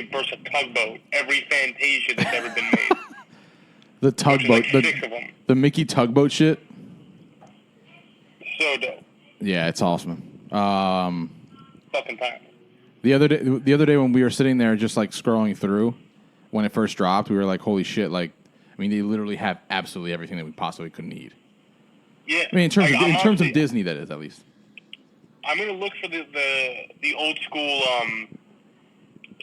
gave birth to Tugboat, every Fantasia that's ever been made. The Tugboat, like 6 of them. The Mickey Tugboat shit. So dope. Yeah, it's awesome. Fucking time. The other day when we were sitting there just like scrolling through when it first dropped, we were like, holy shit, like, I mean, they literally have absolutely everything that we possibly could need. Yeah. I mean, in terms of Disney, that is, at least. I'm going to look for the old school,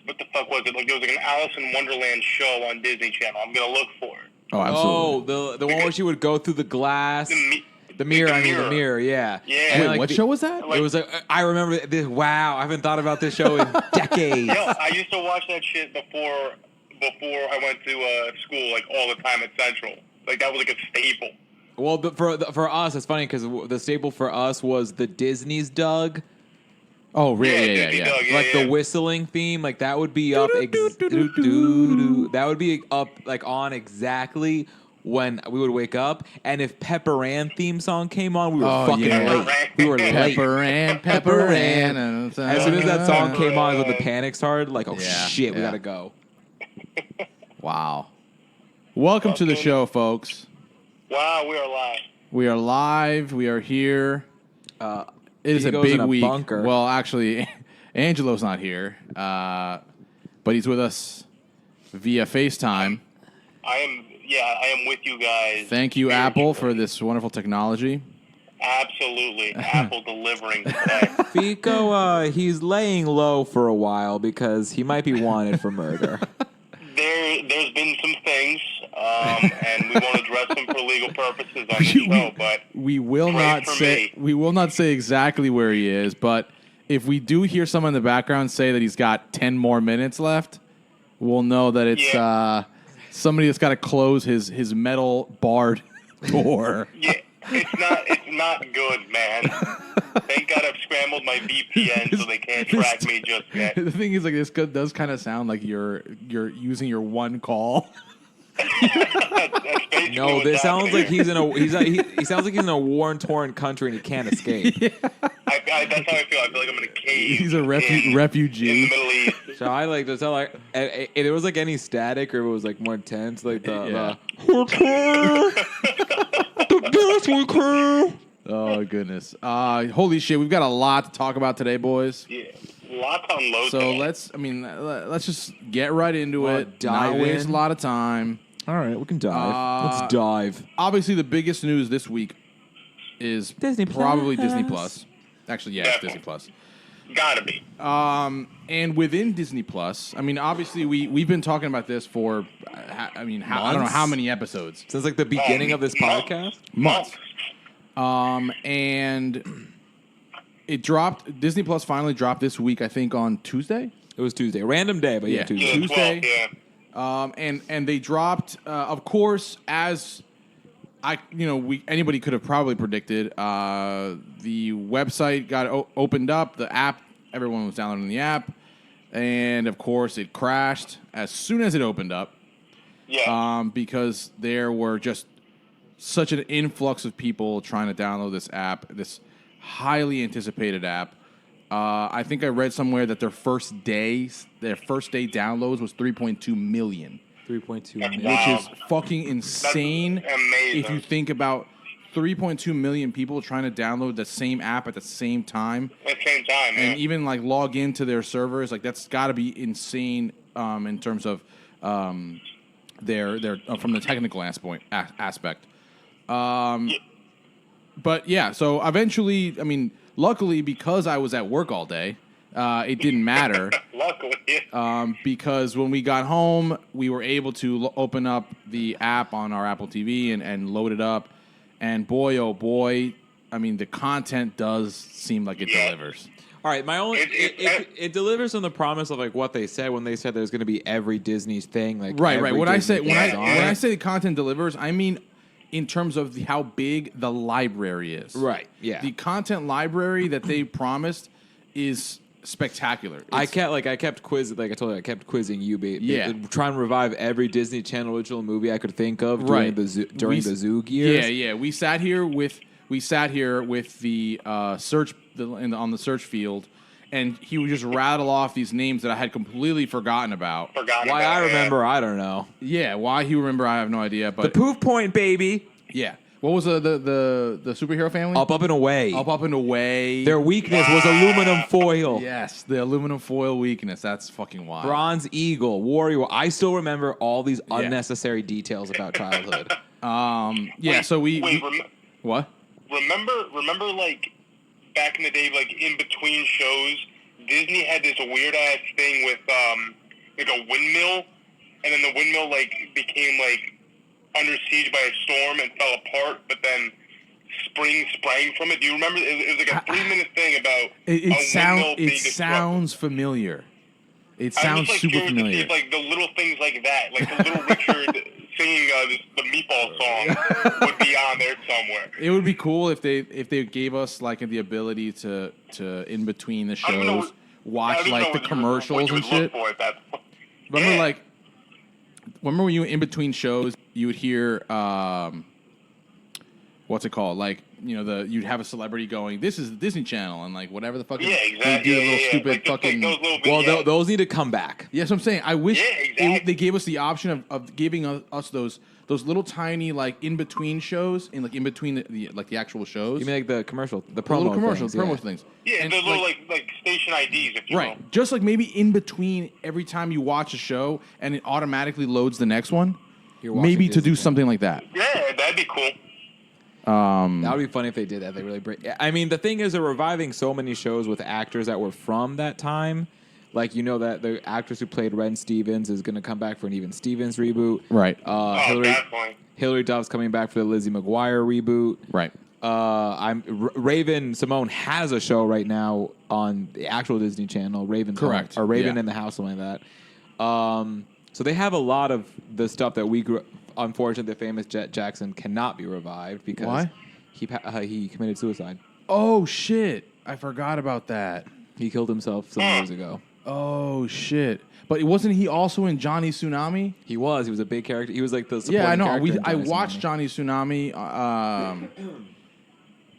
what the fuck was it? Like, there was like an Alice in Wonderland show on Disney Channel. I'm going to look for it. Oh, absolutely. Oh, the one where she would go through the glass. The mirror, yeah. Yeah. Wait, like what show was that? It was like, I remember this. Wow, I haven't thought about this show in decades. Yo, I used to watch that shit before I went to school, like, all the time at Central. Like, that was like a staple. Well, for us, it's funny because the staple for us was the Disney's Doug. Oh, really? Yeah. Doug, Like the whistling theme, like that would be up. That would be up like on exactly when we would wake up, and if Pepper Ann theme song came on, we were fucking late. We were late. Pepper Ann. As soon as that song came on, is when the panic started. Like, oh Yeah, shit, we yeah. gotta go. Wow. Welcome to the show, folks. Wow, we are live. We are live. We are here. It is a goes big in a week. bunker. Well, actually, Angelo's not here, but he's with us via FaceTime. I am with you guys. Thank you, Apple, for this wonderful technology. Absolutely. Apple delivering today. Fico, he's laying low for a while because he might be wanted for murder. There's been some things, and we won't address them for legal purposes on the show, but we will not say exactly where he is, but if we do hear someone in the background say that he's got 10 more minutes left, we'll know that it's somebody that's got to close his metal barred door. Yeah, it's not good, man. Thank God I've scrambled my VPN so they can't track me just yet. The thing is, like, this does kind of sound like you're using your one call. No, this sounds like he sounds like he's in a war-torn country and he can't escape. Yeah. That's how I feel. I feel like I'm in a cave. He's a refugee in the Middle East. So I like to tell like if it was like any static or if it was like more intense, like the Oh goodness! Holy shit! We've got a lot to talk about today, boys. Yeah, lots on load. So today. let's just get right into it. Dive Not waste in. a lot of time. All right, we can dive. Let's dive. Obviously, the biggest news this week is Disney probably Plus. Disney Plus. Actually, yeah, it's Disney Plus. Gotta be. And within Disney Plus, I mean, obviously we've been talking about this for, I don't know how many episodes. Since like the beginning of this podcast. Months. And it dropped. Disney Plus finally dropped this week, I think, on Tuesday. It was Tuesday, random day, but yeah, Tuesday. Tuesday. 12th, yeah. And they dropped, of course, as anybody could have probably predicted. The website got opened up. The app, everyone was downloading the app, and of course, it crashed as soon as it opened up. Yeah. Because there were just such an influx of people trying to download this app, this highly anticipated app. I think I read somewhere that their first day downloads was 3.2 million. 3.2 million. Which is fucking insane. That's amazing. If you think about 3.2 million people trying to download the same app at the same time. At the same time, and even like log into their servers, like that's got to be insane in terms of their from the technical aspect. But yeah, so eventually, I mean, luckily because I was at work all day, it didn't matter. Luckily. Because when we got home, we were able to open up the app on our Apple TV and load it up. And boy, oh boy, I mean, the content does seem like it delivers. All right, my only it delivers on the promise of like what they said when they said there's going to be every Disney's thing. Like right. When I Disney say the content delivers, I mean in terms of how big the library is. Right. Yeah. The content library that they promised is spectacular. I kept quizzing, like I told you, I kept quizzing you, trying to revive every Disney Channel original movie I could think of during the Zoog years. Yeah. We sat here with the search on the search field, and he would just rattle off these names that I had completely forgotten about. Why I remember, I don't know. Yeah, why he remember, I have no idea. But The Poof Point, baby. yeah, what was the superhero family? Up and away. Up and away. Their weakness was aluminum foil. Yes, the aluminum foil weakness. That's fucking wild. Bronze Eagle, Warrior. I still remember all these unnecessary details about childhood. Yeah. So we what? Remember, like back in the day, like in between shows, Disney had this weird ass thing with like a windmill, and then the windmill like became like under siege by a storm and fell apart, but then spring sprang from it. Do you remember? It was like a 3-minute thing about it sounds familiar. It sounds like super familiar. If, like the little things like that, like the little Richard singing the Meatball song would be on there somewhere. It would be cool if they gave us like the ability to in between the shows watch like the commercials and shit. Remember remember when you in between shows you would hear what's it called? Like, you know, you'd have a celebrity going, "This is the Disney Channel," and like whatever the fuck. Yeah, exactly. They do a little stupid like, fucking. Like those need to come back. Yeah, that's what I'm saying. I wish exactly. they gave us the option of giving us those little tiny like in between shows and like in between the actual shows. You mean like the commercial, the promo little commercials, things, promo things. Yeah, and the little like station IDs, if you will. Right, just like maybe in between every time you watch a show and it automatically loads the next one. Maybe to do something like that. Yeah, that'd be cool. That would be funny if they did that. They really break. I mean, the thing is, they're reviving so many shows with actors that were from that time. Like, you know that the actress who played Ren Stevens is going to come back for an Even Stevens reboot. Right. Hilary Duff's coming back for the Lizzie McGuire reboot. Right. Raven Simone has a show right now on the actual Disney Channel. Raven in the House, something like that. So they have a lot of the stuff that we grew. Unfortunately, the famous Jet Jackson cannot be revived because he committed suicide. Oh shit! I forgot about that. He killed himself some years ago. Oh shit! But wasn't he also in Johnny Tsunami? He was. He was a big character. He was like the supporting I know. character in I watched Johnny Tsunami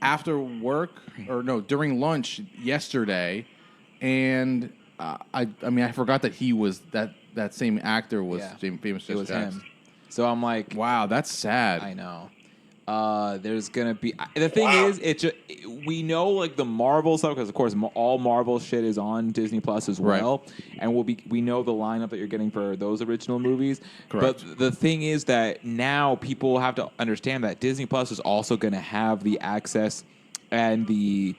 after work during lunch yesterday, and I forgot that he was that same actor was famous. It was him. So I'm like, wow, that's sad. I know. There's gonna be the thing is, we know like the Marvel stuff because of course all Marvel shit is on Disney Plus as well, and we know the lineup that you're getting for those original movies. Correct. But the thing is that now people have to understand that Disney Plus is also going to have the access and the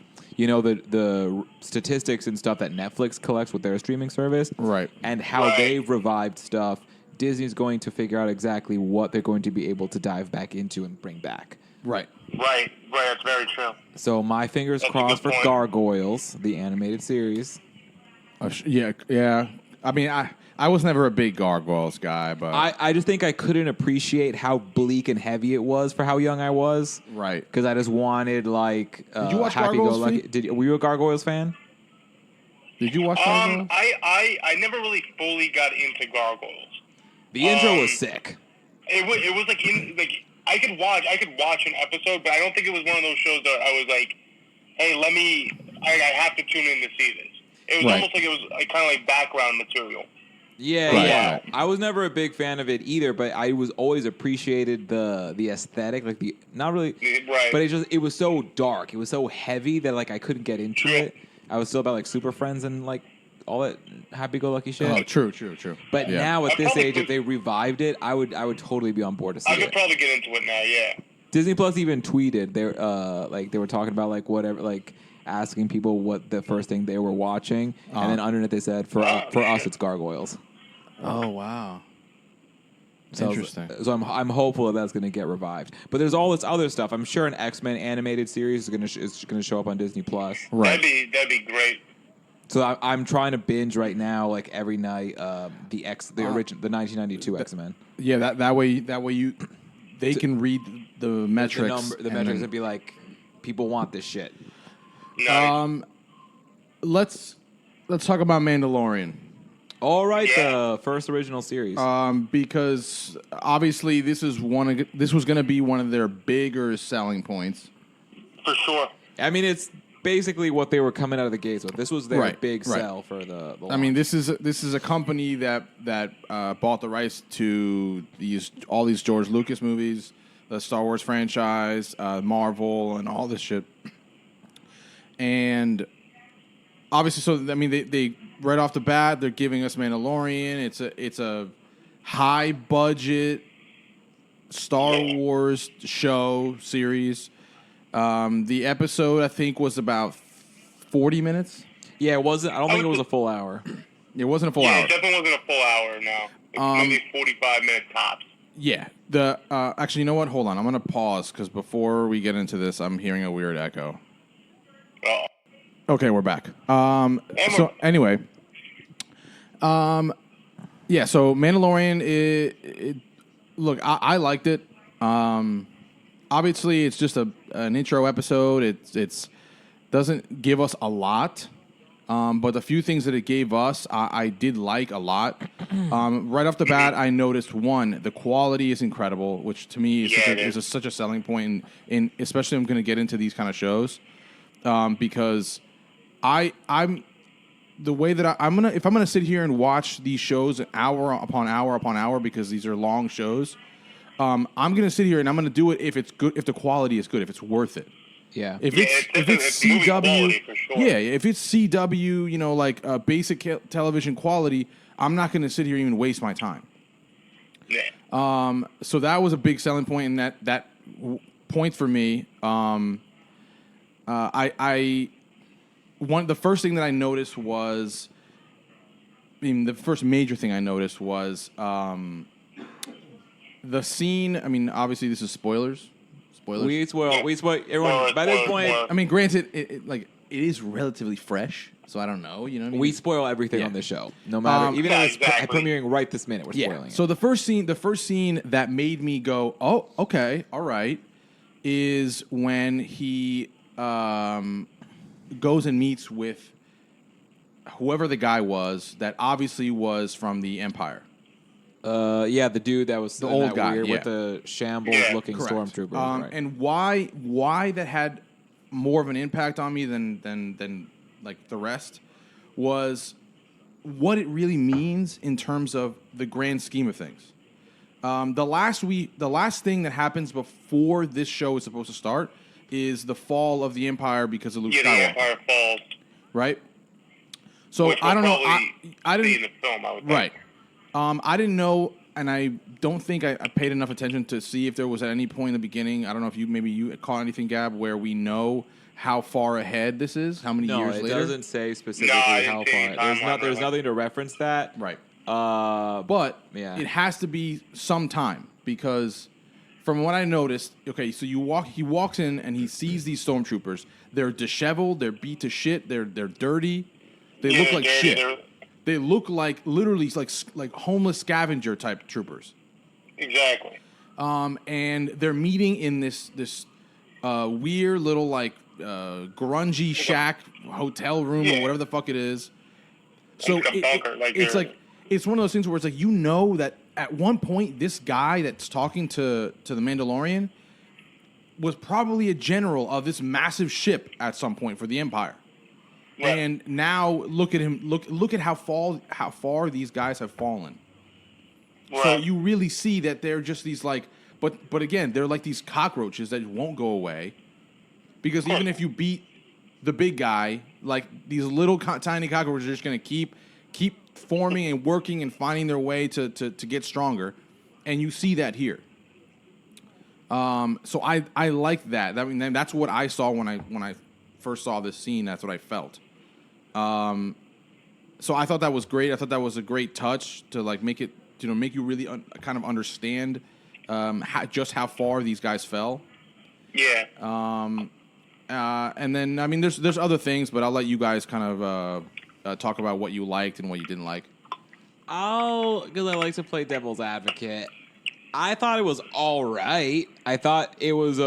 statistics and stuff that Netflix collects with their streaming service, right? And how they've revived stuff. Disney's going to figure out exactly what they're going to be able to dive back into and bring back. Right. That's very true. So my fingers crossed for Gargoyles, the animated series. Yeah. I mean, I was never a big Gargoyles guy, but I just think I couldn't appreciate how bleak and heavy it was for how young I was. Right. Because I just wanted like Did you watch Happy Gargoyles? Go Lucky. Were you a Gargoyles fan? Did you watch Gargoyles? I never really fully got into Gargoyles. The intro was sick. It was like I could watch an episode, but I don't think it was one of those shows that I was like, hey, I have to tune in to see this. It was almost like it was kind of like background material. Yeah. I was never a big fan of it either, but I was always appreciated the aesthetic, like not really, but it was so dark, it was so heavy that like I couldn't get into it. I was still about like Super Friends and like all that happy-go-lucky shit. Oh, true. But now at this age, if they revived it, I would totally be on board to see it. I could probably get into it now. Yeah. Disney Plus even tweeted they were talking about like whatever, like asking people what the first thing they were watching, and then underneath they said for us it's Gargoyles. Oh wow. Interesting. So I'm hopeful that's going to get revived. But there's all this other stuff. I'm sure an X-Men animated series is going to show up on Disney Plus. Right. That'd be great. So I'm trying to binge right now, like every night, the original, the 1992 X-Men. Yeah, that way they can read the metrics, the metrics, and be like, people want this shit. Nice. Let's talk about Mandalorian. All right, the first original series. Because obviously this was going to be one of their bigger selling points. For sure. I mean, basically what they were coming out of the gates with. This was their big sell for the launch. I mean, this is a company that bought the rights to all these George Lucas movies, the Star Wars franchise, Marvel, and all this shit. And obviously, so I mean, they right off the bat they're giving us Mandalorian. It's a high budget Star Wars show series. The episode I think was about 40 minutes. Yeah, it wasn't. I don't think it was a full hour. It wasn't a full hour. Yeah, it definitely wasn't a full hour. No, it was maybe 45 minutes tops. Yeah. Actually, you know what? Hold on. I'm gonna pause because before we get into this, I'm hearing a weird echo. Oh. Okay, we're back. So anyway, yeah. So Mandalorian. Look, I liked it. Obviously, it's just an intro episode. It's doesn't give us a lot, but the few things that it gave us, I did like a lot. Right off the bat, I noticed one, the quality is incredible, which to me is such a selling point, in especially I'm going to get into these kind of shows, because I'm the way that if I'm gonna sit here and watch these shows hour upon hour upon hour because these are long shows. I'm gonna sit here and I'm gonna do it if it's good, if the quality is good, if it's worth it. Yeah. If it's CW, for sure. yeah. If it's CW, you know, like basic television quality, I'm not gonna sit here and even waste my time. Yeah. So that was a big selling point, and that point for me. The first thing that I noticed was, the first major thing I noticed was the scene. I mean, obviously this is spoilers. We spoil everyone. By this point, I mean, granted, it is relatively fresh, so I don't know. You know what I mean? we spoil everything on the show, no matter even if it's premiering right this minute. We're spoiling it. So the first scene that made me go, oh, okay, all right, is when he goes and meets with whoever the guy was that obviously was from the Empire. Yeah, the dude that was the old guy with the shambles-looking stormtrooper. Right. And why that had more of an impact on me than like the rest was what it really means in terms of the grand scheme of things. The last thing that happens before this show is supposed to start is the fall of the Empire because of Luke Skywalker. The Empire falls. Right? So Which I don't know. I didn't see in the film, I would think. Right. I didn't know, and I don't think I paid enough attention to see if there was at any point in the beginning. I don't know if you caught anything, Gab, where we know how far ahead this is, how many years later. No, it doesn't say specifically how far. There's nothing to reference that. Right. But it has to be some time because from what I noticed, okay, so he walks in and he sees these stormtroopers. They're disheveled, they're beat to shit, they're dirty. They look like shit. They look like literally like homeless scavenger type troopers. Exactly. And they're meeting in this weird little like grungy shack hotel room or whatever the fuck it is. So it's one of those things where it's like, you know, that at one point this guy that's talking to the Mandalorian was probably a general of this massive ship at some point for the Empire. Right. And now look at him. Look at how far these guys have fallen. Right. So you really see that they're just these like, but again, they're like these cockroaches that won't go away, because even if you beat the big guy, like these little tiny cockroaches are just gonna keep forming and working and finding their way to get stronger, and you see that here. So I like that. I mean, that's what I saw when I first saw this scene. That's what I felt. So I thought that was great. I thought that was a great touch to like make you really kind of understand how far these guys fell. Yeah. And then I mean, there's other things, but I'll let you guys kind of talk about what you liked and what you didn't like. Because I like to play devil's advocate. I thought it was all right. I thought it was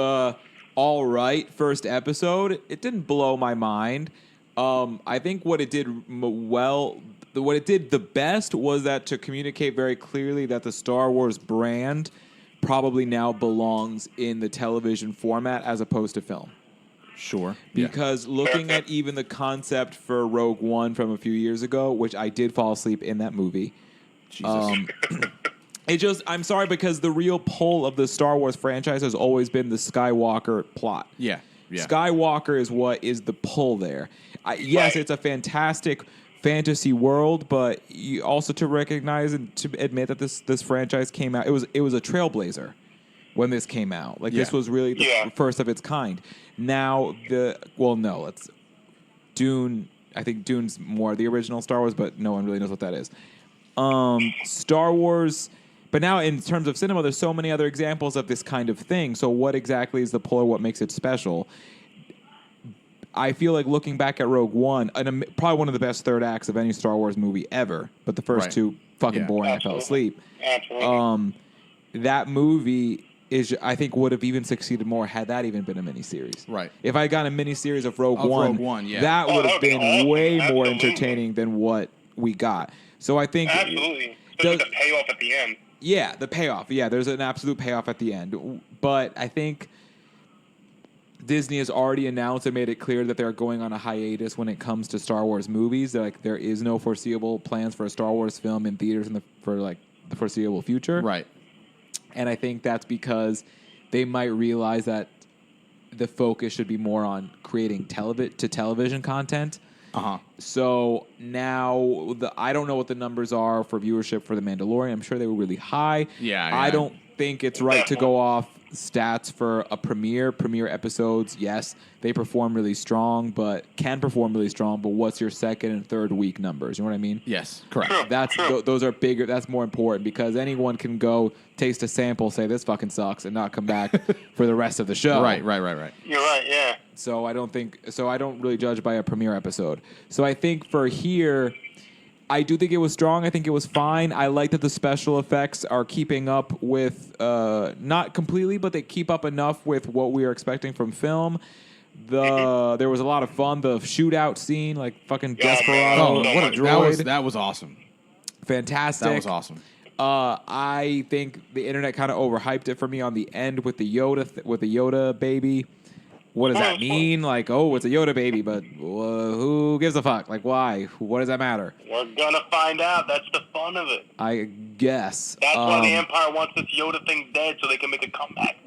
all right first episode. It didn't blow my mind. I think what it did what it did the best was that to communicate very clearly that the Star Wars brand probably now belongs in the television format as opposed to film. Sure. Yeah. Because looking at even the concept for Rogue One from a few years ago, which I did fall asleep in that movie. Jesus. I'm sorry, because the real pull of the Star Wars franchise has always been the Skywalker plot. Yeah. Yeah. Skywalker is what is the pull there. Yes, it's a fantastic fantasy world, but you also to recognize and to admit that this franchise came out. It was a trailblazer when this came out. Like this was really the first of its kind. Now Dune. I think Dune's more the original Star Wars, but no one really knows what that is. Star Wars. But now, in terms of cinema, there's so many other examples of this kind of thing. So what exactly is the pull or what makes it special? I feel like looking back at Rogue One, probably one of the best third acts of any Star Wars movie ever, but the first two, fucking boring, I fell asleep. Absolutely. That movie I think would have even succeeded more had that even been a miniseries. Right. If I got a miniseries of Rogue One, that would have been awesome. way more Absolutely. entertaining than what we got. So I think... Absolutely. There's the payoff at the end. Yeah, the payoff. Yeah, there's an absolute payoff at the end. But I think Disney has already announced and made it clear that they're going on a hiatus when it comes to Star Wars movies. There is no foreseeable plans for a Star Wars film in theaters for the foreseeable future. Right. And I think that's because they might realize that the focus should be more on creating television content. Uh-huh. So now I don't know what the numbers are for viewership for The Mandalorian. I'm sure they were really high. Yeah. I don't think it's right to go off stats for a premiere episodes. Yes, they perform really strong, but what's your second and third week numbers? You know what I mean? Yes, correct. Those are bigger. That's more important because anyone can go taste a sample, say this fucking sucks, and not come back for the rest of the show. Right. You're right, yeah. So I don't really judge by a premiere episode. So I think for here, I do think it was strong. I think it was fine. I like that the special effects are keeping up with, not completely, but they keep up enough with what we are expecting from film. There was a lot of fun. The shootout scene, like fucking Desperado. Man. What a droid. That was awesome. Fantastic. That was awesome. I think the internet kind of overhyped it for me on the end with the Yoda baby. What does that mean? Like, oh, it's a Yoda baby, but who gives a fuck? Like, why? What does that matter? We're gonna find out. That's the fun of it. I guess. That's why the Empire wants this Yoda thing dead, so they can make a comeback.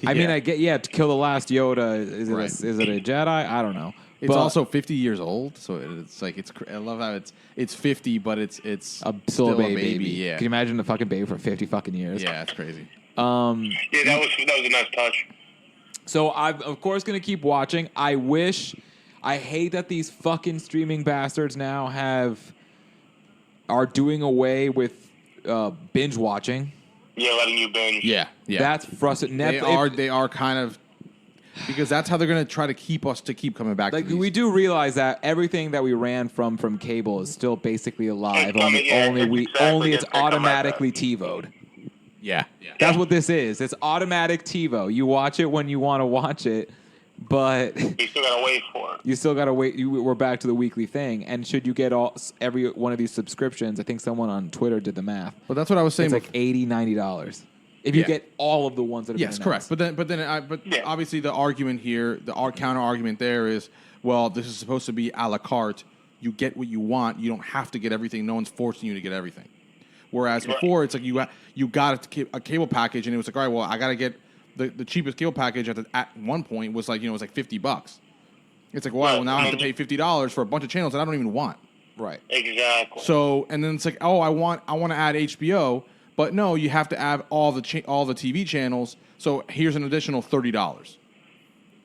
I mean, I get to kill the last Yoda. Is it a Jedi? I don't know. It's also 50 years old, so it's like I love how it's 50, but it's still a baby. Yeah. Can you imagine the fucking baby for 50 fucking years? Yeah, it's crazy. Yeah, that was a nice touch. So I'm of course gonna keep watching. I hate that these fucking streaming bastards now are doing away with binge watching. Yeah, letting you binge. Yeah. That's frustrating. They are kind of, because that's how they're going to try to keep us to keep coming back. Like to these. we do realize that everything that we ran from cable is still basically alive. Only it's automatically TiVo'd. Yeah. That's what this is. It's automatic TiVo. You watch it when you want to watch it, but You still gotta wait for it. you still got to wait. We're back to the weekly thing. And should you get every one of these subscriptions, I think someone on Twitter did the math. Well, that's what I was saying. It's like $80, $90 if you get all of the ones that have been announced. Correct. But obviously the argument here, our counter argument there is, well, this is supposed to be a la carte. You get what you want. You don't have to get everything. No one's forcing you to get everything. Whereas before, it's like you got a cable package, and it was like, all right, well, I got to get the cheapest cable package at one point was like, it was like $50. It's like, well, now I have to pay $50 for a bunch of channels that I don't even want. Right. Exactly. So, and then it's like, oh, I want to add HBO, but no, you have to add all the TV channels. So here's an additional $30.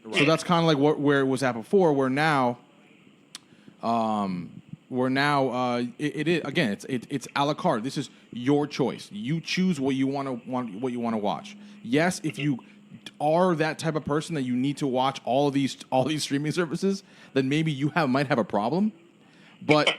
Right. So that's kind of like where it was at before. Where now, it is again. It's a la carte. This is your choice. You choose what you want to watch. Yes, if you are that type of person that you need to watch all these streaming services, then maybe you might have a problem. But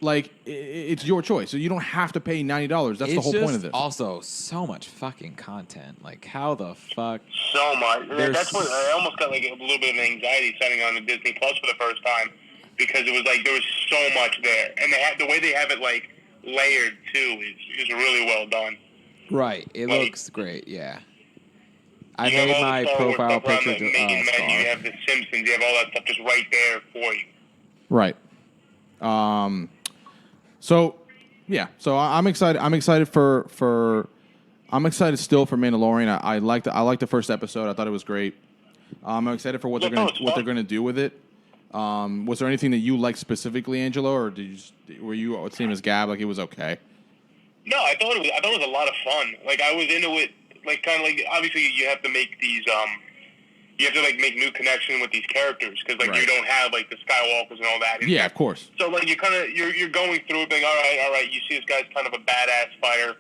like, it's your choice. So you don't have to pay $90. That's the whole point of this. Also, so much fucking content. Like, how the fuck? So much. That's what I almost got like a little bit of anxiety signing on to Disney Plus for the first time, because it was like there was so much there, and the way they have it like layered too is really well done. Right. It looks great. Yeah. I You have made all the my Star Wars profile stuff around picture the main star. menu. You have the Simpsons. You have all that stuff just right there for you. Right. So yeah. So I'm excited. I'm excited I'm excited still for Mandalorian. I liked the first episode. I thought it was great. I'm excited for what they're gonna do with it. Was there anything that you liked specifically, Angelo, or were you the same as Gab? Like it was okay. No, I thought it was a lot of fun. Like I was into it. Like kind of like obviously you have to make these you have to like make new connection with these characters because like Right. you don't have like the Skywalkers and all that. Yeah, of course. So like you're going through it, being all right. You see this guy's kind of a badass fighter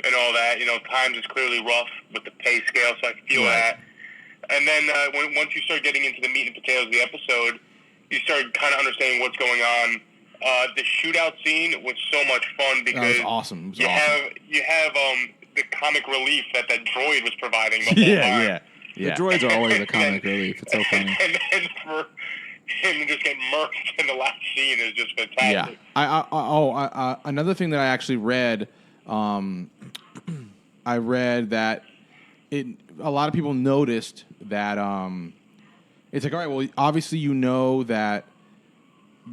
and all that. You know, times is clearly rough with the pay scale, so I feel Right. that. And then once you start getting into the meat and potatoes of the episode, you start kind of understanding what's going on. The shootout scene was so much fun because That was awesome. It was awesome. you have the comic relief that droid was providing the whole time. The droids are always a comic relief. It's so funny. And then for him to just get murked in the last scene is just fantastic. Yeah. Another thing that I actually read, I read that a lot of people noticed that it's like, all right, well, obviously you know that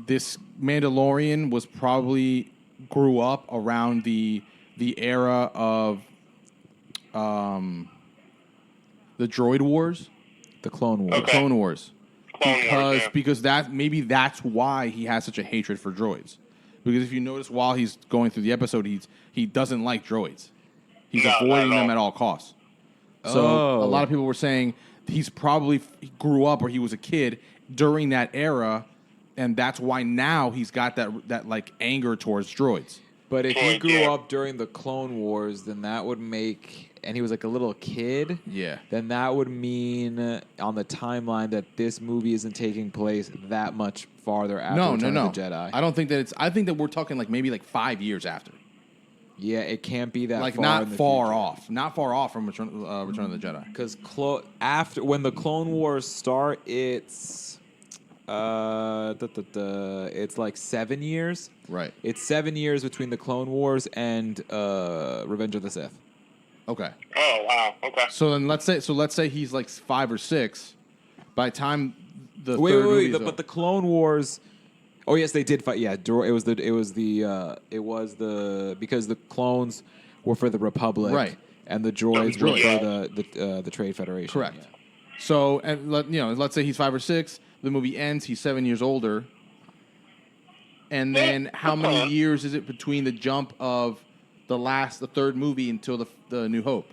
this Mandalorian was probably grew up around the era of the Droid Wars, The Clone Wars. Okay. the Clone Wars, Clone Wars, because that's why he has such a hatred for droids. Because if you notice, while he's going through the episode, he doesn't like droids. He's No, avoiding not at all. them at all costs. So Oh. a lot of people were saying he grew up or he was a kid during that era, and that's why now he's got that like anger towards droids. But if he Droid, grew yeah. up during the Clone Wars, then that would make, and he was like a little kid. Yeah. Then that would mean on the timeline that this movie isn't taking place that much farther after Return of the Jedi. I don't think that I think that we're talking like maybe like 5 years after. Yeah, it can't be that Like far not in the far future. off. Not far off from Return of the Jedi. Because after when the Clone Wars start, it's it's like 7 years. Right. It's 7 years between the Clone Wars and Revenge of the Sith. Okay. Oh wow. Okay. So then let's say he's like 5 or 6. By the time the Wait, third movie but the Clone Wars. Oh yes, they did fight. Yeah, it was the because the clones were for the Republic, Right. And the droids were Droids. for the Trade Federation. Correct. Yeah. So and let's say he's 5 or 6. The movie ends. He's 7 years older. And then how many years is it between the jump of the third movie until the New Hope?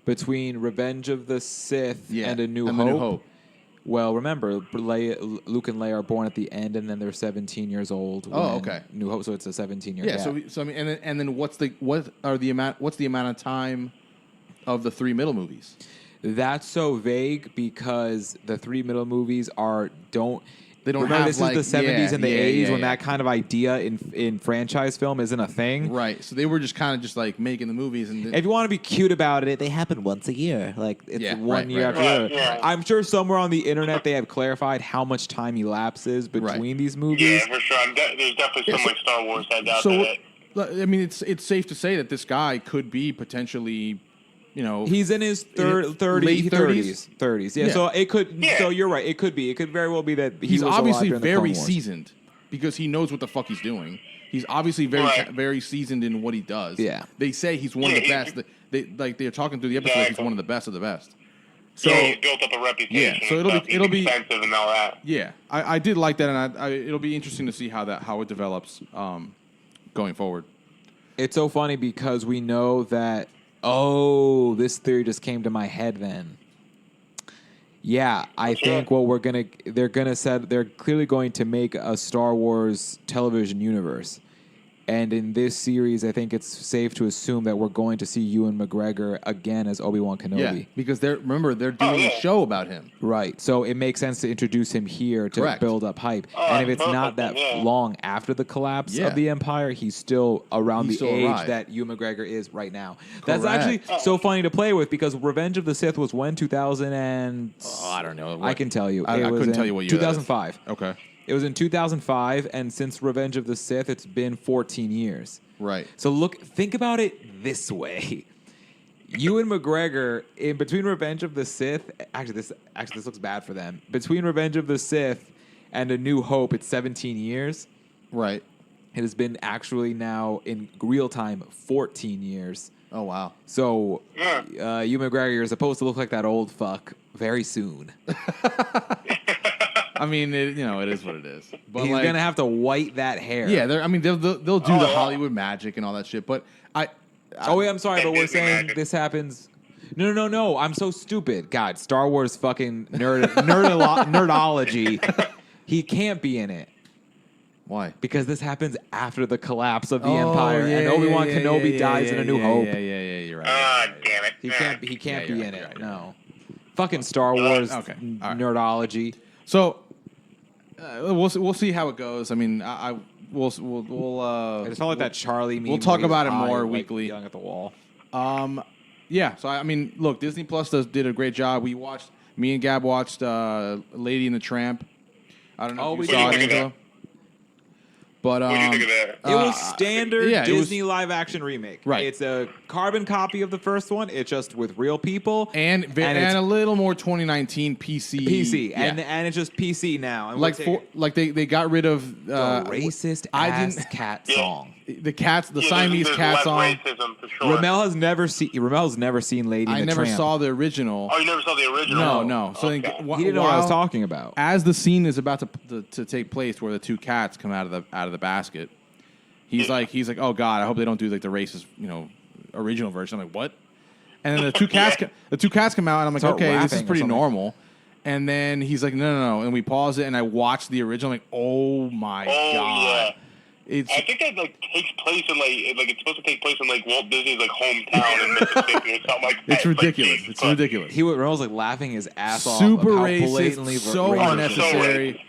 Between Revenge of the Sith and A New and Hope. The New Hope. Well, remember, Luke and Leia are born at the end, and then they're 17 years old. Oh, when okay. New Hope, so it's a 17-year Yeah. gap. So I mean, and then what's the amount of time of the 3 middle movies? That's so vague because the 3 middle movies They don't remember, have, this like, is the 70s and the yeah, 80s yeah, when yeah. that kind of idea in franchise film isn't a thing. Right. So they were just kind of just like making the movies and If you want to be cute about it, they happen once a year. Like it's Yeah, 1 right, year right, after right. the other. Yeah. I'm sure somewhere on the internet they have clarified how much time elapses between these movies. Yeah, for sure. There's definitely some like Star Wars heads out so there. I mean, it's safe to say that this guy could be potentially, He's in his late 30s. 30s. Yeah, Yeah. so it could. Yeah. So you're right. It could be. It could very well be that he's was obviously alive during the Clone very Wars. seasoned because he knows what the fuck he's doing. He's obviously very seasoned in what he does. Yeah. They say he's one of the Yeah, best. They're talking through the episode. He's Exactly. one of the best of the best. So So he's built up a reputation. Yeah, so and stuff. it'll He's be- expensive and all that. yeah, I did like that, and it'll be interesting to see how it develops going forward. It's so funny because we know that. Oh, this theory just came to my head then. Yeah, I think they're clearly going to make a Star Wars television universe. And in this series, I think it's safe to assume that we're going to see Ewan McGregor again as Obi-Wan Kenobi. Yeah, because they're doing a show about him. Right. So it makes sense to introduce him here to Correct. build up hype. Oh, And if it's not perfect, that yeah. long after the collapse Yeah. of the Empire, he's still around He's the still age alive. that Ewan McGregor is right now. That's Correct. actually so funny to play with because Revenge of the Sith was when 2000 and I don't know. I can tell you. I It was couldn't in tell you what year that is. 2005. Okay. It was in 2005, and since Revenge of the Sith, it's been 14 years. Right. So think about it this way. Ewan McGregor in between Revenge of the Sith. Actually, this looks bad for them. Between Revenge of the Sith and A New Hope, it's 17 years. Right. It has been actually now in real time 14 years. Oh wow. So, Yeah. Ewan McGregor is supposed to look like that old fuck very soon. I mean, it is what it is. But He's like, gonna have to white that hair. Yeah, they'll do the yeah. Hollywood magic and all that shit. But Oh wait, I'm sorry, but we're Disney saying magic. this happens. No. I'm so stupid. God, Star Wars fucking nerdology. He can't be in it why? because this happens after the collapse of the Empire, and Obi-Wan Kenobi dies in A New Hope. Yeah, you're right. Ah, damn it. He can't Yeah, be you're in right, it. you're right. No. Fucking Star Wars Okay, all right. nerdology. So we'll see how it goes. I mean, we'll I just felt like that Charlie meme. we'll talk where he's about it high, more like, weekly. yelling at the wall. Yeah. So I mean, look, Disney Plus did a great job. Me and Gab watched Lady and the Tramp. I don't know Oh, if we you saw it, did. Angela. But What do you think of that? It was standard yeah, it was- Disney live action remake. Right. It's a carbon copy of the first one. It's just with real people and it's a little more 2019 PC. PC, Yeah. and it's just PC now. And like they got rid of the racist I ass didn't- cat Yeah. song. the cats, the Yeah, Siamese there's cat less song. racism for sure. Ramel's never seen Lady I and the never Tramp. saw the original. Oh, you never saw the original? No. So Okay. then, He didn't know what I was talking about. As the scene is about to take place, where the two cats come out of the basket, he's Yeah. like, oh God, I hope they don't do like the racist, original version. I'm like, what? And then the two cats, come out, and I'm like, Start okay, this is rapping or pretty something. normal. And then he's like, no, and we pause it, and I watch the original. I'm like, oh my Oh, God, yeah. it's I think that takes place in it's supposed to take place in Walt Disney's hometown in Mississippi or something like that. it's ridiculous. Jesus It's Christ. ridiculous. Ramel's laughing his ass off. Super of how racist, blatantly so racist. unnecessary.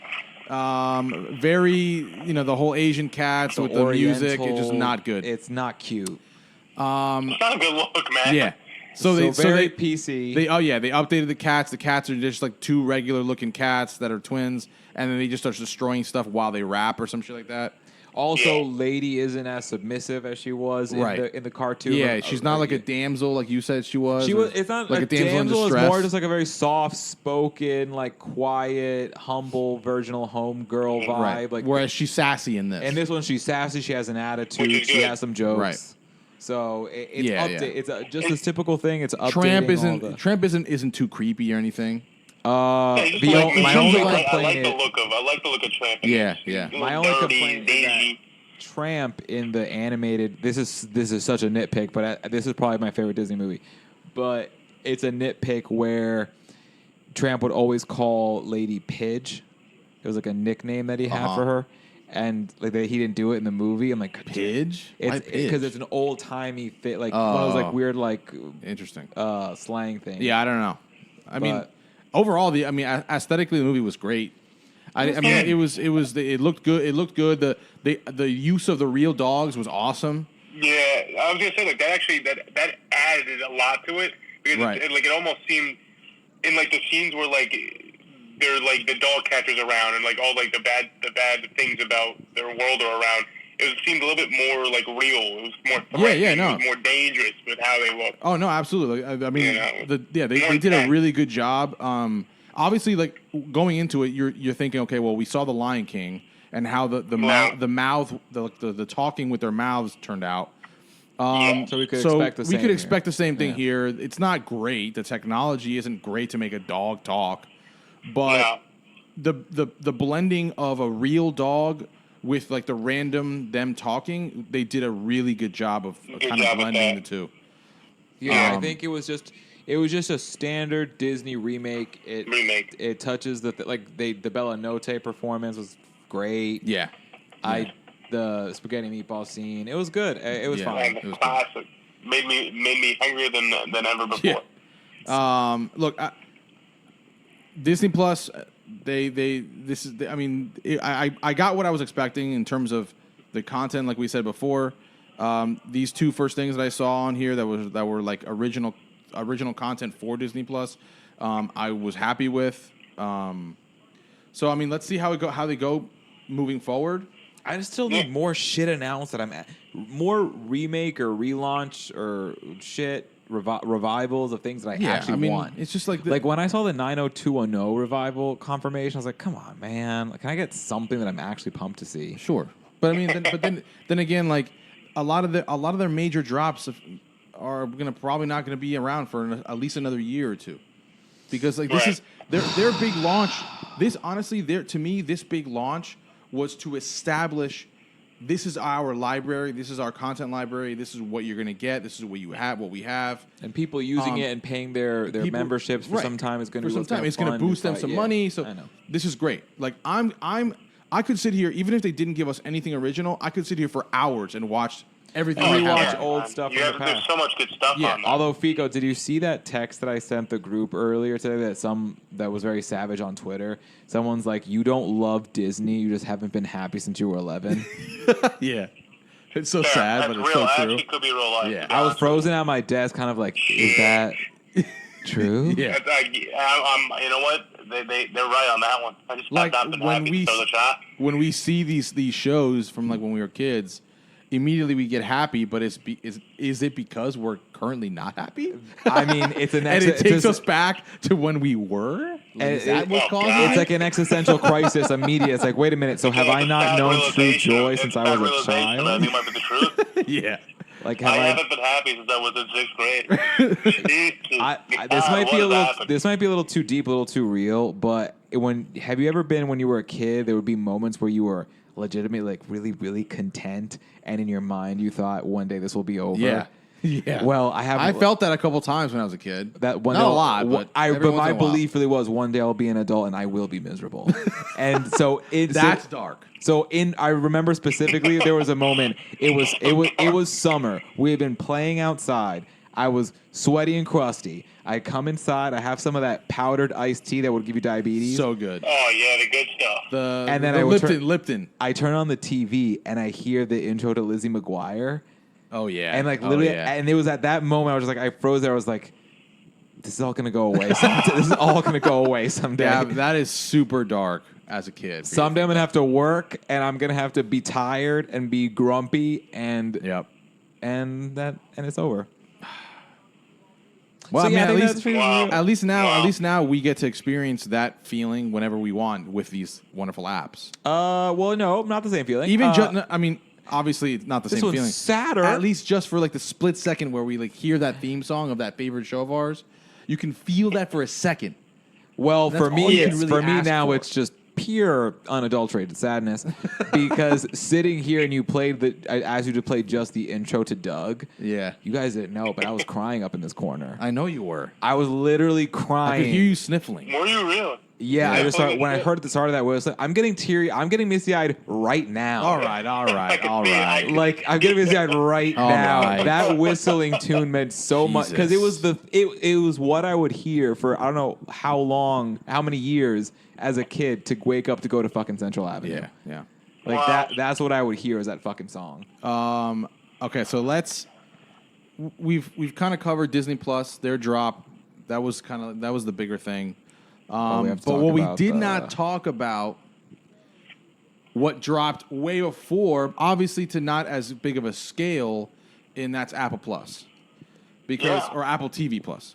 Very, the whole Asian cats with the music. It's just not good. It's not cute. It's not a good look, man. Yeah. So they very PC. They updated the cats. The cats are just like two regular looking cats that are twins, and then they just start destroying stuff while they rap or some shit like that. Also, Yeah. Lady isn't as submissive as she was Right. in the cartoon. Yeah, she's not like a damsel like you said she was. She or was. It's not like a a damsel in damsel. It's distress. more just like a very soft-spoken, like quiet, humble, virginal homegirl vibe. right. Like, Whereas she's sassy in this. and this one, she's sassy. She has an attitude. Which is She good. has some jokes. Right. So it's Yeah, update. yeah. It's just this typical thing. It's updating Tramp isn't too creepy or anything. all the. Yeah, just My like- only I like complaint the is look of. I like the look of Tramp. Yeah, yeah. My only Dirty, complaint is that dingy. Tramp in the animated. This is such a nitpick, but this is probably my favorite Disney movie. But it's a nitpick where Tramp would always call Lady Pidge. It was like a nickname that he had Uh-huh. for her, and like he didn't do it in the movie. I'm like, Pidge? Why It's Pidge? because it's an old timey fit, like one of those like Oh. weird like Interesting. slang thing. Yeah, I don't know. I mean, But- overall, aesthetically, the movie was great. I mean, it looked good. It looked good. The use of the real dogs was awesome. Yeah, I was gonna say that added a lot to it because Right. it almost seemed in the scenes where they're the dog catchers around and all the bad things about their world are around. It seemed a little bit more real. It was more threatening. no. It was more dangerous with how they looked. Oh no, absolutely. I mean, Yeah. they did a really good job. Obviously, going into it, you're thinking, okay, well, we saw the Lion King and how the talking with their mouths turned out. So we could expect the same thing here. here. It's not great. The technology isn't great to make a dog talk, but Yeah. the blending of a real dog with the random them talking, they did a really good job of Good kind job of with blending the that. two. Yeah, I think it was just a standard Disney remake. Remake. It touches the Bella Notte performance was great. Yeah. The spaghetti meatball scene. It was good. It was Yeah. fine. And classic. Made me hungrier than ever before. Yeah. Look, Disney Plus. I got what I was expecting in terms of the content. Like we said before, these two first things that I saw on here that were original content for Disney Plus, I was happy with. So I mean, let's see how they go moving forward. I just still need more shit announced more remake or relaunch or shit revivals of things that I actually want. It's just like like when I saw the 90210 revival confirmation, I was like, come on, man. Like, can I get something that I'm actually pumped to see? Sure, but I mean, then again, like a lot of their major drops are probably not gonna be around for at least another year or two, because like this is their big launch. This honestly, to me, this big launch was to establish. This is our library. This is our content library. This is what you're going to get. This is what you have. What we have, and people using it and paying their memberships for some time is going to it's going to boost them some money. So this is great. Like I could sit here even if they didn't give us anything original. I could sit here for hours and watch everything. We watch old stuff. There's so much good stuff on there. Although Fico, did you see that text that I sent the group earlier today? That was very savage on Twitter. Someone's like, "You don't love Disney. You just haven't been happy since you were 11." Yeah, it's so sad, but it's real. so true. Actually, could be real life. Yeah, I was frozen at my desk, kind of like, "Is that true?" Yeah, you know what? They're right on that one. I just like have not been happy to the chat. When we see these shows from like when we were kids. Immediately we get happy, but is it because we're currently not happy? I mean, it's an and it takes us back to when we were. Like, is that what's causing it? It's like an existential crisis. Immediate. It's like, wait a minute. So have I not known true joy since I was a child? I think might be the truth. Yeah. Like I haven't been happy since I was in 6th grade. This might be a little too deep, a little too real. But have you ever been when you were a kid? There would be moments where you were legitimately like really, really content, and in your mind you thought one day this will be over. Yeah. Well, I felt that a couple times when I was a kid. That one not a lot, but my belief really was one day I'll be an adult and I will be miserable. And so that's dark. So I remember specifically there was a moment. It was summer. We had been playing outside. I was sweaty and crusty. I come inside. I have some of that powdered iced tea that would give you diabetes. So good. Oh yeah, the good stuff. And then Lipton. I turn on the TV and I hear the intro to Lizzie McGuire. Oh yeah. And like literally, and it was at that moment I was just like, I froze there. I was like, this is all gonna go away. This is all gonna go away someday. Yeah, that is super dark as a kid. Someday I'm gonna have to work and I'm gonna have to be tired and be grumpy and and it's over. Well, so, I mean, at least now we get to experience that feeling whenever we want with these wonderful apps. Well, no, not the same feeling. I mean, obviously it's not the same feeling. This one's sadder. At least just for like the split second where we like hear that theme song of that favorite show of ours, you can feel that for a second. Well, for me now, it's just pure unadulterated sadness because sitting here and you played I asked you to play just the intro to Doug. Yeah. You guys didn't know, but I was crying up in this corner. I know you were. I was literally crying. I could hear you sniffling. Were you really? Yeah, I just started, when I heard at the start of that, was I'm getting teary. I'm getting misty-eyed right now. All right. Like I'm getting misty-eyed right now. Right. That whistling tune meant so much because it was what I would hear for I don't know how many years as a kid to wake up to go to fucking Central Avenue. Yeah. Like that's what I would hear is that fucking song. Okay, so we've kind of covered Disney Plus, their drop. That was the bigger thing. But what we did not talk about, what dropped way before, obviously to not as big of a scale, and that's Apple Plus, or Apple TV Plus.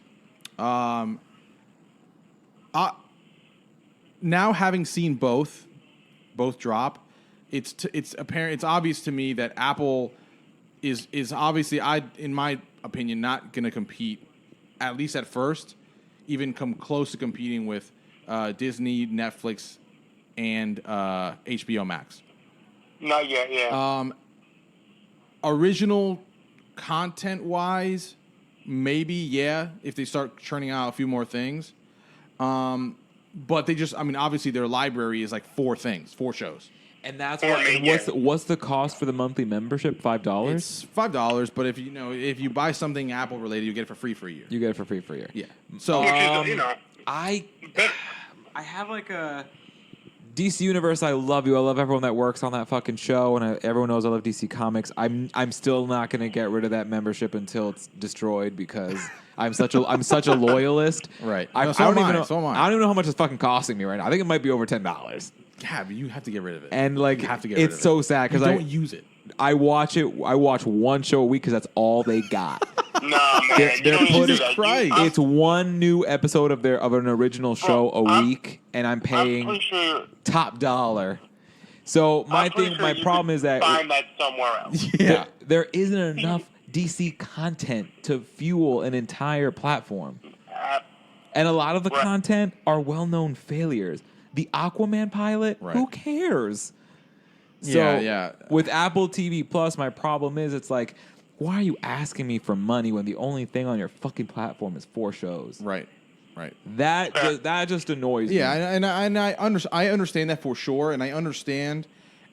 Now having seen both drop, it's apparent. It's obvious to me that Apple is obviously, in my opinion, not going to compete, at least at first, even come close to competing with Disney, Netflix, and HBO Max. Not yet, yeah. Original content-wise, maybe, yeah, if they start churning out a few more things. But they just, I mean, obviously their library is like 4 shows. And that's what's the cost for the monthly membership? $5? It's $5, but if you buy something Apple related, you get it for free for a year. You get it for free for a year. Yeah. So I have like a DC Universe. I love you. I love everyone that works on that fucking show, and everyone knows I love DC Comics. I'm still not going to get rid of that membership until it's destroyed because I'm such a loyalist. Right. I don't even know how much it's fucking costing me right now. I think it might be over $10. Yeah, but you have to get rid of it. And like, you have to get rid of it. It's so sad because I don't use it. I watch one show a week because that's all they got. Nah, man. They're you don't need to do Jesus that. Christ. It's one new episode of an original show a week, and I'm I'm paying pretty sure. top dollar. So my problem is that find that somewhere else. Yeah. there isn't enough DC content to fuel an entire platform. And a lot of the Right. content are well-known failures. The Aquaman pilot, Right. who cares? So Yeah. with Apple TV Plus, my problem is it's like, why are you asking me for money when the only thing on your fucking platform is 4 shows? Right. That just annoys me. Yeah, and I understand that for sure, and I understand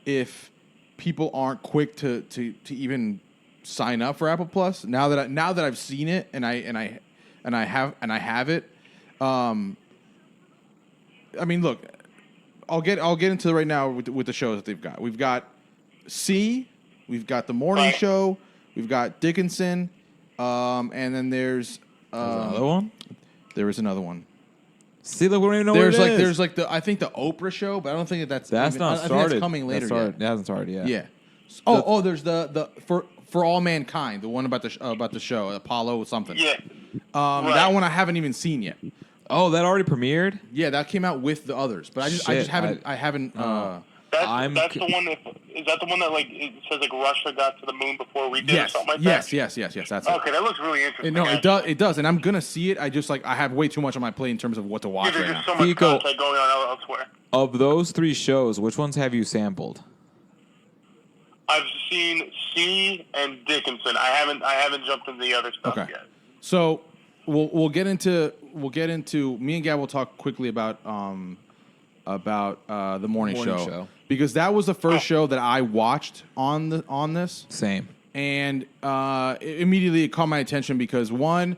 if people aren't quick to even sign up for Apple Plus. Now that I've seen it and I have it. I mean, look, I'll get into it right now with the shows that they've got. We've got we've got the morning show, we've got Dickinson, and then there's Another one? There is another one. See, look, we don't even know what it is. There's like I think the Oprah show, but I don't think that's That's even, not I think started. that's coming later. It hasn't started yet. Yeah. Oh, there's the for all mankind, the one about the show, Apollo something. Yeah. That one I haven't even seen yet. Oh, that already premiered? Yeah, that came out with the others, but I just haven't. That's the one is that the one that like it says like Russia got to the moon before we did or something like that? Yes. That's Okay, that looks really interesting. it. No, it does, and I'm gonna see it. I just I have way too much on my plate in terms of what to watch There's right just now. so much Fico. content going on elsewhere. Of those 3 shows, which ones have you sampled? I've seen C and Dickinson. I haven't jumped into the other stuff Okay. yet. So we'll get into me and Gab will talk quickly about the morning show because that was the first show that I watched on this. Same. And immediately it caught my attention because one,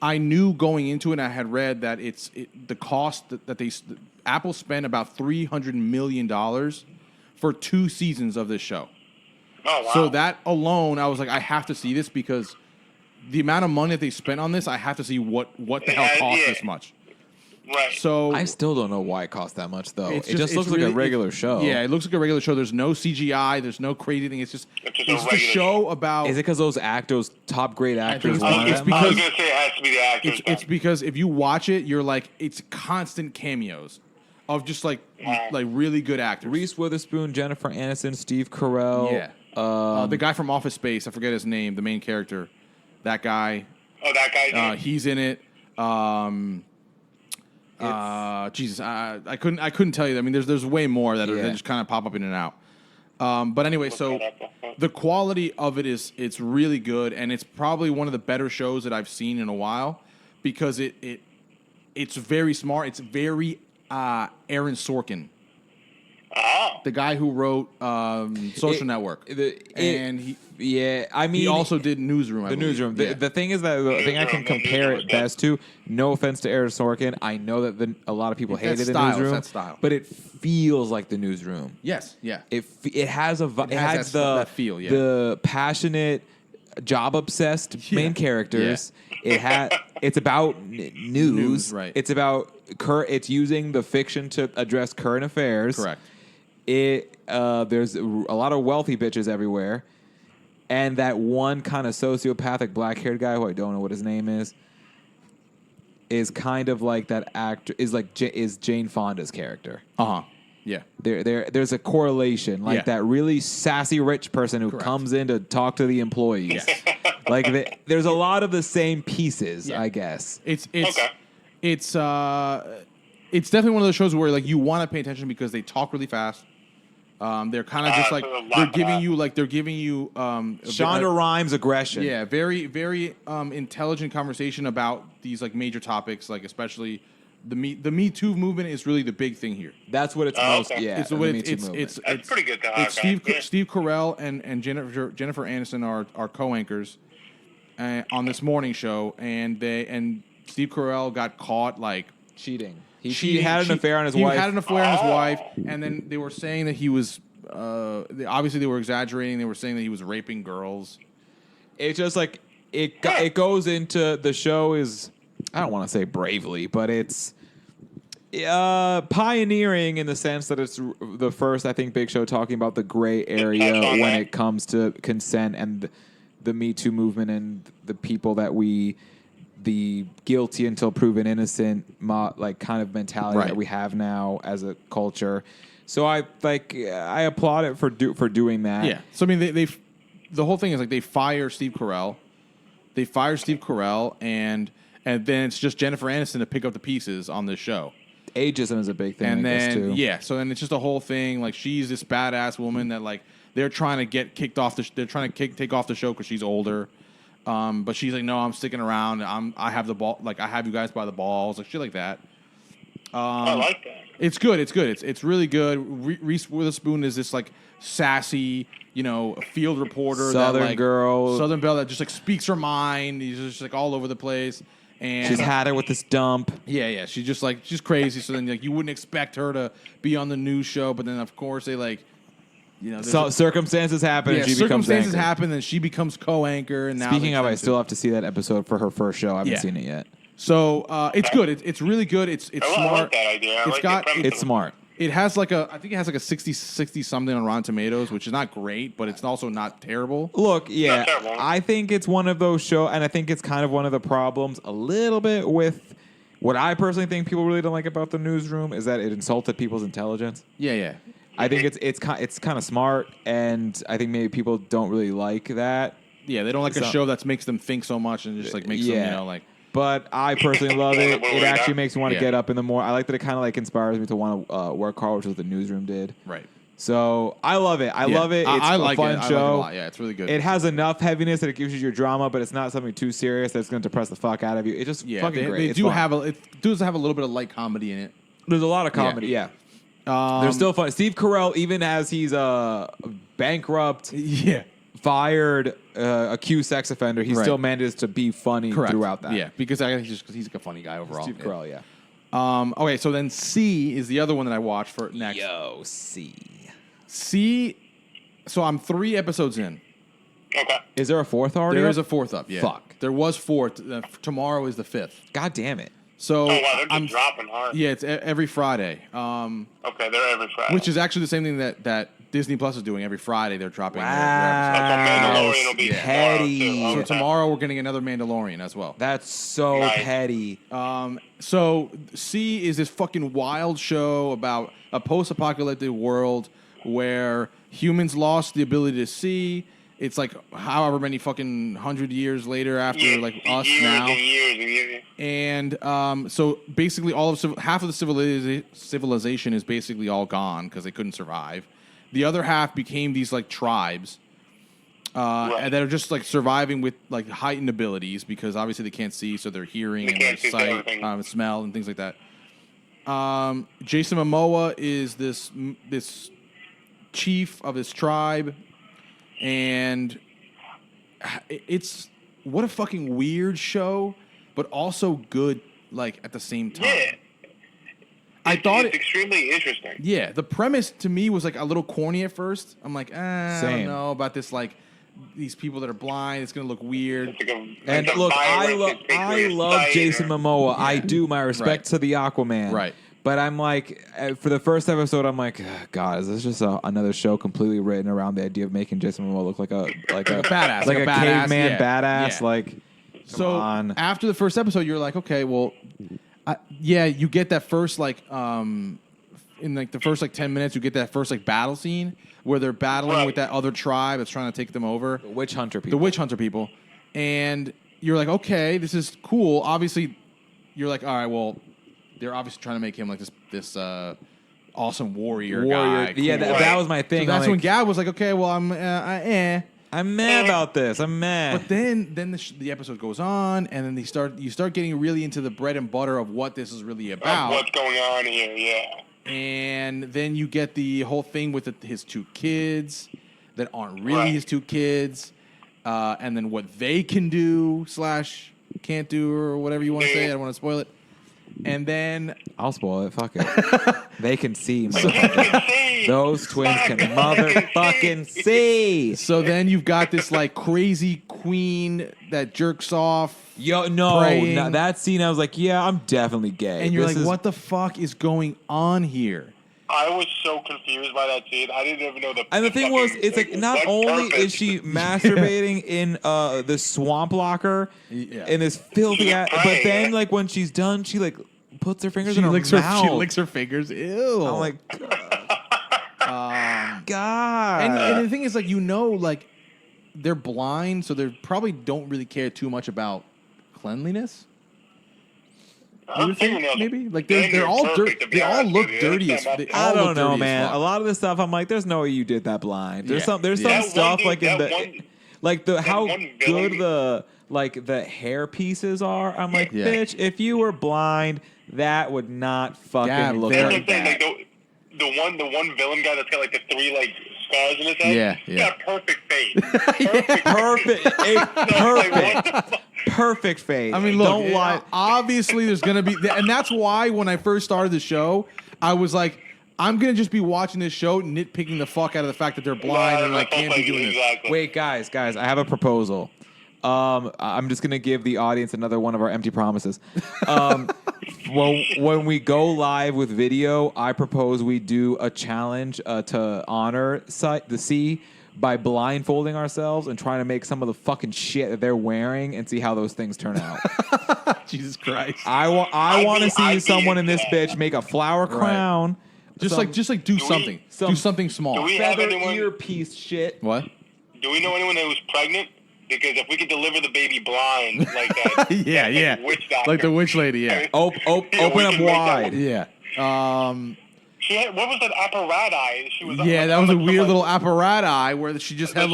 I knew going into it, and I had read that the cost that Apple spent about $300 million for 2 seasons of this show. Oh wow! So that alone, I was like, I have to see this because the amount of money that they spent on this, I have to see what the hell cost this much. Right. So I still don't know why it costs that much, though. It it's just looks like a regular show. Yeah, it looks like a regular show. There's no CGI. There's no crazy thing. It's just a a regular show about. Is it because those top grade actors it's want because- that I was much? gonna say it has to be the actors. It's because if you watch it, you're like it's constant cameos of just like really good actors. Reese Witherspoon, Jennifer Aniston, Steve Carell. Yeah. The guy from Office Space, I forget his name, the main character. That guy. Oh, that guy's He's in it. Jesus, I couldn't tell you. I mean, there's way more that just kind of pop up in and out. But anyway, so the quality of it it's really good, and it's probably one of the better shows that I've seen in a while because it's very smart. It's very Aaron Sorkin. Oh. The guy who wrote Social Network. He also did Newsroom. I believe. Newsroom. Yeah. The thing is that the thing I can compare it best to, no offense to Aaron Sorkin, I know that a lot of people hated the Newsroom, that style. but it feels like the Newsroom. Yes, yeah. It has that feel, yeah. the passionate, job obsessed main characters. Yeah. It's about news. Right. It's about it's using the fiction to address current affairs. Correct. There's a lot of wealthy bitches everywhere, and that one kind of sociopathic black-haired guy who I don't know what his name is kind of like that actor is Jane Fonda's character. Yeah. There's a correlation, like that really sassy rich person who comes in to talk to the employees. There's a lot of the same pieces, I guess. It's definitely one of those shows where like you want to pay attention because they talk really fast. They're kind of just like they're giving you Shonda Rhimes aggression. Yeah, very very intelligent conversation about these like major topics, like especially the Me Too movement is really the big thing here. That's what it's most. okay. Yeah, It's the the way Me Too it's movement. That's pretty good, though. It's Okay. Steve Carell and Jennifer Aniston are co-anchors on this morning show, and Steve Carell got caught like cheating. He had an affair on his wife. He had an affair on his wife, and then they were saying that he was. Obviously, they were exaggerating. They were saying that he was raping girls. It's just like it goes into the show is, I don't want to say bravely, but it's pioneering in the sense that it's the first, I think, big show talking about the gray area when it comes to consent and the Me Too movement and the people that the guilty until proven innocent, like kind of mentality Right. that we have now as a culture. So I applaud it for doing that. Yeah. So I mean, they the whole thing is like they fire Steve Carell, and then it's just Jennifer Aniston to pick up the pieces on this show. Ageism is a big thing, And I guess, then too. so then it's just a whole thing. Like she's this badass woman that like they're trying to get kicked off they're trying to take off the show because she's older. But she's like, no, I'm sticking around. I have the ball. Like I have you guys by the balls, like shit like that. I like that. It's good. It's really good. Reese Witherspoon is this like sassy, field reporter, Southern that, like, girl, Southern belle that just like speaks her mind. He's just like all over the place, and she's had it with this dump. Yeah. She's crazy. So then like you wouldn't expect her to be on the news show, but then of course they like, so circumstances happen. Yeah, and she circumstances becomes happen, and she becomes co-anchor. And now Speaking of, I still have to see that episode for her first show. I haven't seen it yet. So it's good. It's really good. It's I smart. like that idea. It's smart. It has like I think it has like a 60 something on Rotten Tomatoes, which is not great, but it's also not terrible. Look, yeah, Not terrible. I think it's one of those shows, and I think it's kind of one of the problems a little bit with what I personally think people really don't like about the newsroom is that it insulted people's intelligence. Yeah. I think it's kind of smart, and I think maybe people don't really like that. Yeah, they don't like a show that makes them think so much and just like makes them, like. But I personally love it. It actually makes me want to Yeah. get up in the morning. I like that it kind of like inspires me to want to work hard, which is what the newsroom did. Right. So I love it. I love it. It's I a like fun it. I show. like it a lot. Yeah, it's really good. It has enough heaviness that it gives you your drama, but it's not something too serious that's going to depress the fuck out of you. It's just fucking great. They It's do fun. it does have a little bit of light comedy in it. There's a lot of comedy. Yeah. They're still fun. Steve Carell, even as he's a bankrupt, Yeah. fired, accused sex offender, he still manages to be funny throughout that. Yeah, because he's like a funny guy overall. Steve Carell, yeah. Okay, so then C is the other one that I watched for next. Yo, C. So I'm 3 episodes in. Okay. Is there a fourth already? There is a fourth up. Yeah. Fuck. There was 4th. Tomorrow is the 5th. God damn it. So Oh, wow, they're I'm just dropping hard. Yeah, it's every Friday. Okay, they're every Friday. Which is actually the same thing that Disney Plus is doing. Every Friday they're dropping. their Wow. episodes. So Mandalorian will be Petty. tomorrow, too. So Okay. tomorrow we're getting another Mandalorian as well. That's so Nice. petty. So C is this fucking wild show about a post-apocalyptic world where humans lost the ability to see. It's like however many fucking 100 years later after like us years now. And years and years. And so basically half of the civilization is basically all gone because they couldn't survive. The other half became these like tribes and that are just like surviving with like heightened abilities because obviously they can't see, so they're hearing and their sight, smell, and things like that. Jason Momoa is this chief of his tribe, and it's what a fucking weird show, but also good like at the same time. Yeah. I thought it's extremely interesting. Yeah, the premise to me was like a little corny at first. I'm like, I don't know about this like these people that are blind. It's gonna look weird. And look, I love Jason Momoa. Yeah. I do. My respect to the Aquaman. Right. But I'm like, for the first episode, I'm like, God, is this just another show completely written around the idea of making Jason Momoa look like a badass, like a badass, caveman yeah. badass? Yeah. Like, So on. after the first episode, you're like, okay, well, you get that first like in like the first like 10 minutes, you get that first like battle scene where they're battling with that other tribe that's trying to take them over. The witch hunter people. And you're like, okay, this is cool. Obviously, you're like, all right, well, they're obviously trying to make him like this awesome warrior guy. Yeah, Cool. that was my thing. So that's like, when Gab was like, okay, well, I'm mad about this. I'm mad. But then the episode goes on, and then you start getting really into the bread and butter of what this is really about. What's going on here? Yeah. And then you get the whole thing with his 2 kids that aren't really his 2 kids, and then what they can do / can't do or whatever you want to say. I don't want to spoil it. And then I'll spoil it. Fuck it. They can see. Those twins can motherfucking see. So then you've got this like crazy queen that jerks off. No, that scene I was like, yeah, I'm definitely gay. And you're like, what the fuck is going on here? I was so confused by that scene. I didn't even know the. And the thing was, it's like not what only purpose? is she masturbating in the swamp locker in this filthy, She's but praying, then yeah. like when she's done, she like puts her fingers She in her licks mouth. She licks her fingers. Ew. I'm like, God. and the thing is, like, like they're blind, so they probably don't really care too much about cleanliness. You would think, maybe like they're all dirty. They all look dirty as. I don't know, man. A lot of this stuff, I'm like, there's no way you did that blind. There's some stuff like in the how good the hair pieces are. I'm like, bitch, if you were blind, that would not fucking look like that. Like the one villain guy that's got like the 3 like scars in his head. He's got a perfect face. Perfect face. I mean, look, don't lie. Obviously, there's gonna be, and that's why when I first started the show, I was like, I'm gonna just be watching this show, nitpicking the fuck out of the fact that they're blind and like can't be doing this. Wait, guys, I have a proposal. I'm just gonna give the audience another one of our empty promises. When we go live with video, I propose we do a challenge to honor the sea by blindfolding ourselves and trying to make some of the fucking shit that they're wearing and see how those things turn out. Jesus Christ! I want to see someone in this bitch make a flower crown. Just like do something. Do something small. Do we have Feather anyone? earpiece shit. What? Do we know anyone that was pregnant? Because if we could deliver the baby blind like that, yeah, witch doctor. like the witch lady, yeah. Open up wide. Yeah. She had, what was that apparatus? She was that was a weird little apparatus where she just had,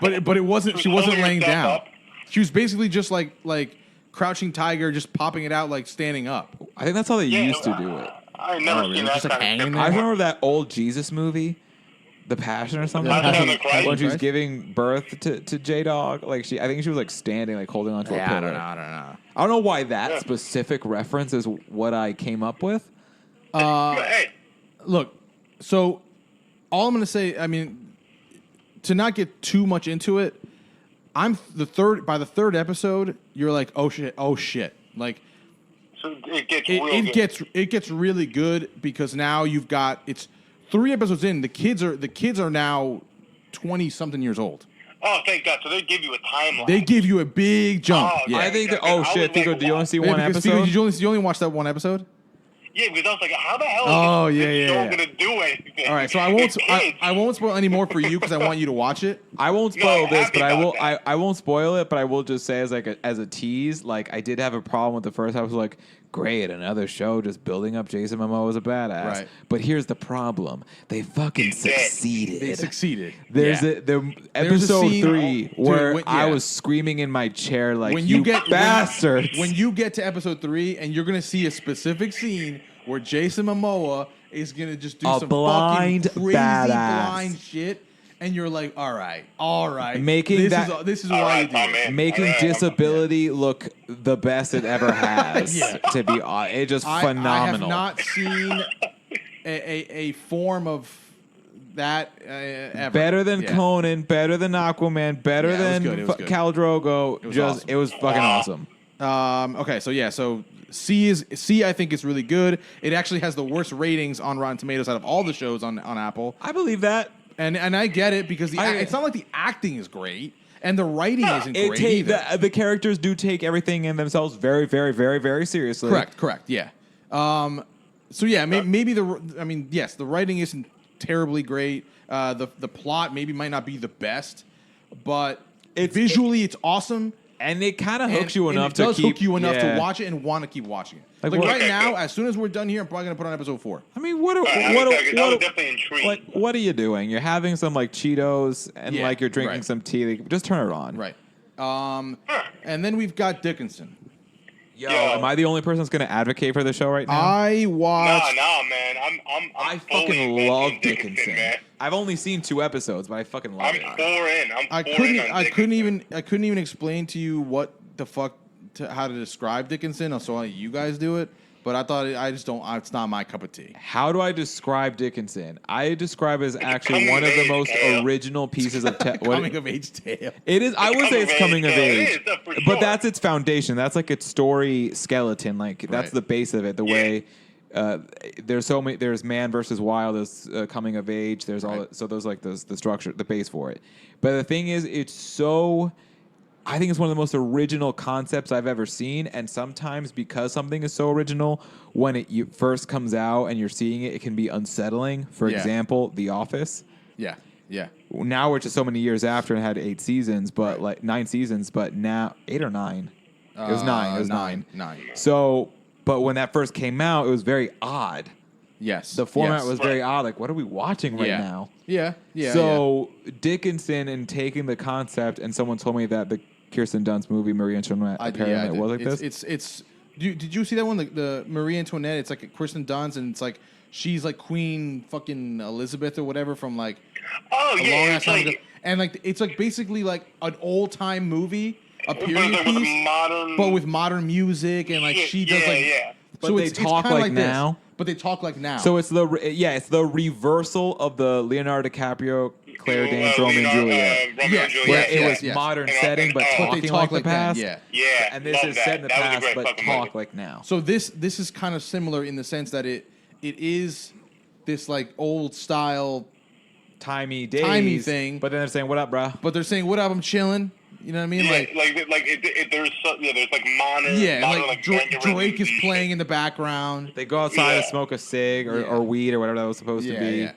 but it wasn't. She wasn't laying down. Up. She was basically just like crouching tiger, just popping it out like standing up. I think that's how they used to do it. I never seen that just like kind of hanging shit. I remember that old Jesus movie, The Passion or something. Passion of the Christ? When she was giving birth to J Dog, like I think she was like standing, like holding onto a pillar. I don't know. I don't know why that specific reference is what I came up with. Hey, Look, so all I'm going to say, I mean, to not get too much into it, by the third episode, you're like, oh shit. Like, so it gets really good because now it's 3 episodes in. The kids are now 20 something years old. Oh, thank God! So they give you a timeline. They give you a big jump. Oh, yeah. I think that. Oh shit, Fico, do you only see one Because episode? you only watched that one episode? Yeah, because I was like, how the hell is this show going to do anything? All right, so I won't spoil any more for you because I want you to watch it. I won't spoil this, but I won't spoil it, but I will just say as a tease, like I did have a problem with the first half. I was like, great, another show just building up Jason Momoa as a badass. Right. But here's the problem. They fucking succeeded. They succeeded. There's episode scene 3 where I yeah. was screaming in my chair like, when you get bastards. When you get to episode 3 and you're gonna see a specific scene where Jason Momoa is gonna just do some blind fucking crazy badass. blind shit, and you're like, all right, Making this is why you do it. Making disability look the best it ever has. To be honest, it's just phenomenal. I have not seen a form of that ever. Better than Conan, better than Aquaman, better than Khal Drogo. It was fucking awesome. Okay, so C I think is really good. It actually has the worst ratings on Rotten Tomatoes out of all the shows on Apple. I believe that. And I get it because it's not like the acting is great and the writing isn't great either. The characters do take everything in themselves very, very, very, very seriously. Correct. Yeah. So yeah, maybe yes, the writing isn't terribly great. The plot maybe might not be the best, but visually it's awesome. And it kind of hooks you enough to hook you enough to yeah. watch it and want to keep watching it. Like right now, as soon as we're done here, I'm probably gonna put on episode 4. I mean, I was definitely intrigued. like what are you doing? You're having some like Cheetos and like you're drinking some tea. Like, just turn it on. Right. And then we've got Dickinson. Yo, am I the only person that's going to advocate for the show right now? I watched. No, man. I fucking love Dickinson. Man. I've only seen 2 episodes, but I fucking love it. I'm 4 in. I couldn't even explain to you what the fuck how to describe Dickinson. So I'll let you guys do it. But I thought it's not my cup of tea. How do I describe Dickinson? I describe it as actually one of the most original pieces of coming of age tale. It is. I would say it's coming of age, for but sure. that's its foundation. That's like its story skeleton. Like that's the base of it. The way there's so many. There's Man versus Wild. There's Coming of Age. There's all. So those like the structure, the base for it. But the thing is, it's so. I think it's one of the most original concepts I've ever seen. And sometimes because something is so original, when it first comes out and you're seeing it, it can be unsettling. For example, The Office. Yeah. Yeah. Now we're just so many years after and had 8 seasons, but like 9 seasons, but now 8 or 9. It was 9. It was 9. 9. So, but when that first came out, it was very odd. Yes. The format was very odd. Like, what are we watching right now? Yeah. Yeah. So Dickinson and taking the concept, and someone told me that the Kirsten Dunst movie Marie Antoinette apparently was like this. It's. Did you see that one? The Marie Antoinette. It's like Kirsten Dunst, and it's like she's like Queen fucking Elizabeth or whatever from like. Oh yeah, it's like, ago. And like it's like basically like an old time movie, a period but piece, but with modern music, and like she does like. Yeah. But so they talk like now. But they talk like now. So it's the reversal of the Leonardo DiCaprio, Claire Danes, Romeo and Juliet. Where it was modern setting, but talking like the past. Yeah. And this is set in the past, but talk like now. So this is kind of similar in the sense that it is this like old style, timey thing. But then they're saying, "What up, bro?" But they're saying, "What up? I'm chilling." You know what I mean? There's like modern. Yeah, modern, like Drake is playing in the background. They go outside and smoke a cig or weed or whatever that was supposed to be. Yeah.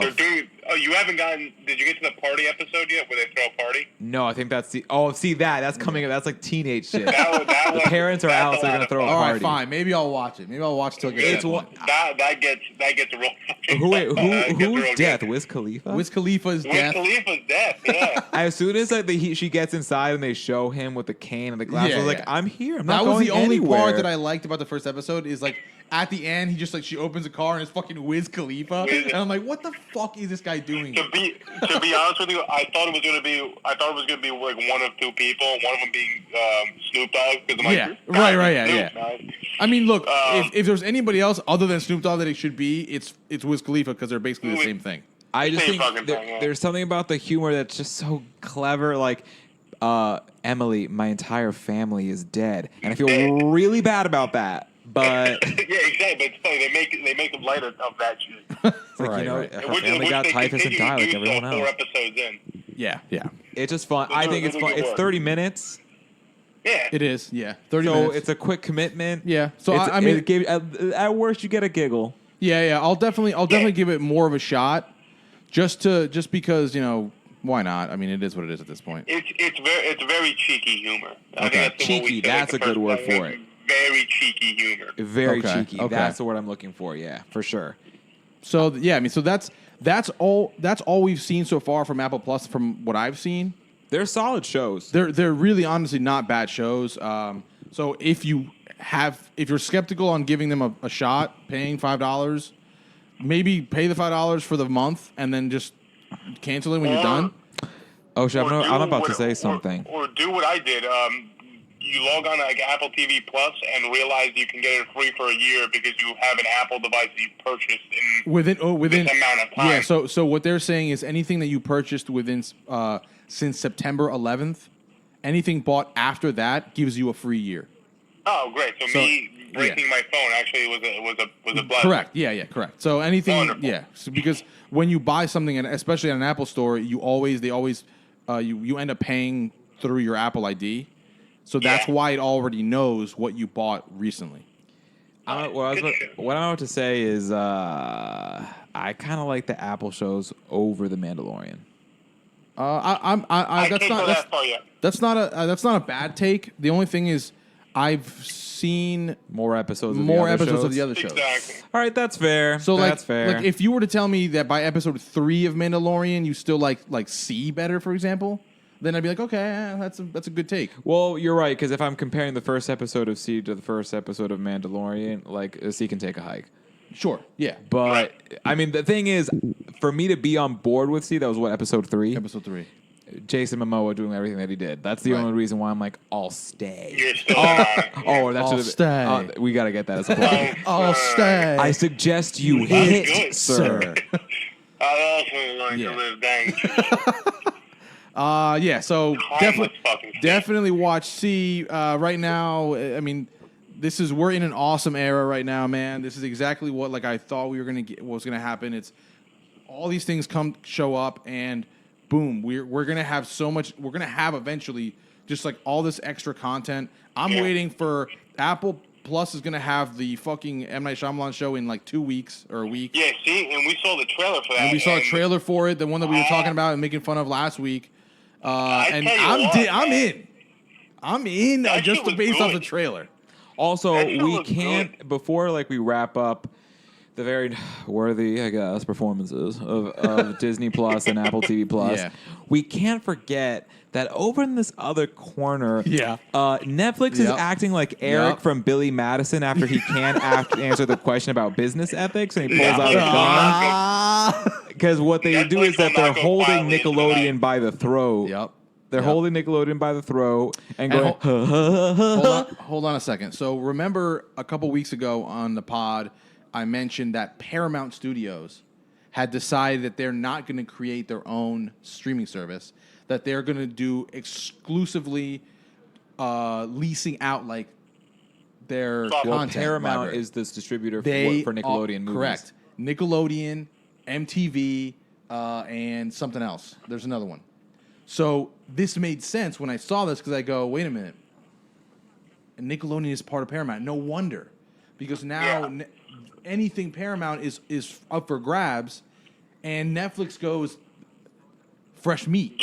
They're doing. Oh, you haven't gotten. Did you get to the party episode yet, where they throw a party? No, I think that's the. Oh, see that's coming up. That's like teenage shit. The parents are out, so they're gonna throw a party. All right, fine. Maybe I'll watch it. Maybe I'll watch it till it gets that gets a real. Who's death? Wiz Khalifa. Wiz Khalifa's death. Wiz Khalifa's death. Yeah. As soon as like she gets inside and they show him with the cane and the glass, I was like, I'm here. I'm not that was going the only anywhere. part that I liked about the first episode is like. At the end, he just like she opens a car and it's fucking Wiz Khalifa, and I'm like, what the fuck is this guy doing? To be honest with you, I thought it was gonna be like one of two people, one of them being Snoop Dogg. Because right. I mean, look, if there's anybody else other than Snoop Dogg that it should be, it's Wiz Khalifa because they're basically the same thing. I just think there's something about the humor that's just so clever, like. Emily, my entire family is dead, and I feel really bad about that. But yeah, exactly. But it's funny. They make them light of that shit. It's like, her family got typhus and died like everyone else. 4 episodes in. Yeah. It's just fun. I think it's fun. It's 30 minutes. Yeah, it is. Yeah, 30 minutes. So it's a quick commitment. Yeah. So I mean, at worst, you get a giggle. Yeah. I'll definitely give it more of a shot, just because why not? I mean, it is what it is at this point. It's very cheeky humor. Okay, cheeky. That's a good word for it. Very cheeky humor. Very cheeky. Okay. That's the word I'm looking for. Yeah, for sure. So yeah, I mean, so that's all we've seen so far from Apple Plus. From what I've seen, they're solid shows. They're really honestly not bad shows. So if you're skeptical on giving them a shot, paying $5, maybe pay the $5 for the month and then just cancel it when you're done. Oh shit! I'm about to say something. Or do what I did. You log on to like Apple TV Plus and realize you can get it free for a year because you have an Apple device that you purchased within this amount of time. Yeah, so what they're saying is anything that you purchased within since September 11th, anything bought after that gives you a free year. Oh, great! So me breaking my phone actually was a blessing. Correct. Yeah, correct. So anything, wonderful. Because when you buy something, and especially at an Apple store, you always end up paying through your Apple ID. So that's why it already knows what you bought recently. What I'm about to say is I kind of like the Apple shows over the Mandalorian. That's not a bad take. The only thing is I've seen more episodes of the other shows. Exactly. All right, that's fair. So that's fair. Like if you were to tell me that by episode 3 of Mandalorian you still like C better, for example, then I'd be like, okay, that's a good take. Well, you're right, because if I'm comparing the first episode of C to the first episode of Mandalorian, like C can take a hike. Sure, yeah. But I mean, the thing is, for me to be on board with C, that was what, episode 3? Episode 3. Jason Momoa doing everything that he did. That's the only reason why I'm like, I'll stay. You're still I'll stay. We got to get that as a plug. I'll stay. I suggest you hit, sir. I also like to live dangerous. So definitely watch C. Right now, I mean, we're in an awesome era right now, man. This is exactly what I thought we were gonna get. What was gonna happen? It's all these things show up, and boom, we're gonna have so much. We're gonna have eventually just all this extra content. I'm waiting for Apple Plus is gonna have the fucking M Night Shyamalan show in 2 weeks or a week. Yeah, see, and we saw the trailer for that. And we saw a trailer for it, the one that we were talking about and making fun of last week. And I'm in just based off the trailer. Also, we can't before we wrap up the very worthy, I guess, performances of Disney Plus and Apple TV Plus. Yeah. We can't forget that over in this other corner, Netflix is acting like Eric from Billy Madison after he can't answer the question about business ethics, and he pulls out a gun. Because what they do is that they're holding Nickelodeon by the throat. Yep. They're holding Nickelodeon by the throat and going, hold on a second. So remember a couple weeks ago on the pod, I mentioned that Paramount Studios had decided that they're not going to create their own streaming service, that they're going to do exclusively leasing out their content. Paramount library. is this distributor for Nickelodeon movies. Correct. Nickelodeon, MTV, and something else. There's another one. So this made sense when I saw this because I go, wait a minute. And Nickelodeon is part of Paramount. No wonder. Because now anything Paramount is up for grabs, and Netflix goes, fresh meat.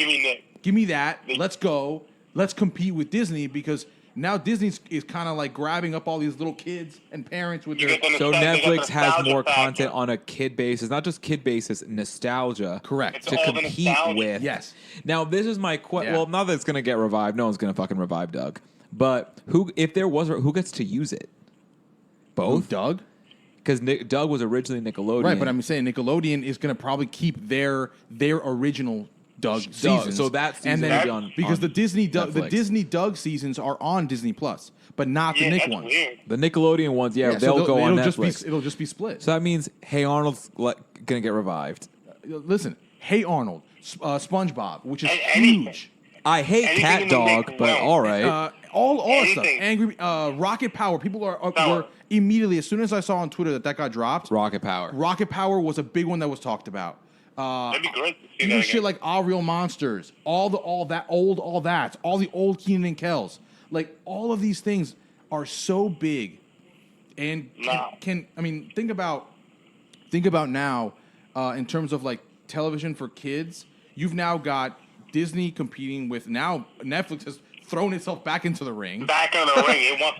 Give me that. Let's go. Let's compete with Disney because now Disney is kind of grabbing up all these little kids and parents with their... So Netflix has more content on a kid basis, not just kid basis, nostalgia. Correct. To compete with. Yes. Now, this is my question. Well, now that it's going to get revived, no one's going to fucking revive Doug. But who gets to use it? Both? Doug? Because Doug was originally Nickelodeon. Right, but I'm saying Nickelodeon is going to probably keep their original Doug seasons. So that season and then, on because the Disney Netflix. Doug seasons are on Disney Plus, but not the Nick ones. Weird. The Nickelodeon ones, they'll go on Netflix. It'll just be split. So that means Hey Arnold's gonna get revived. Listen, Hey Arnold, SpongeBob, which is huge. I hate Cat Dog, but all right. All that stuff. Angry Rocket Power. People were immediately, as soon as I saw on Twitter that got dropped. Rocket Power. Rocket Power was a big one that was talked about. That'd be great to see even that shit again. like All Real Monsters, all the old Keenan and Kels, all of these things are so big, and think about now in terms of television for kids. You've now got Disney competing with now Netflix has thrown itself back into the ring. Back on the ring. It wants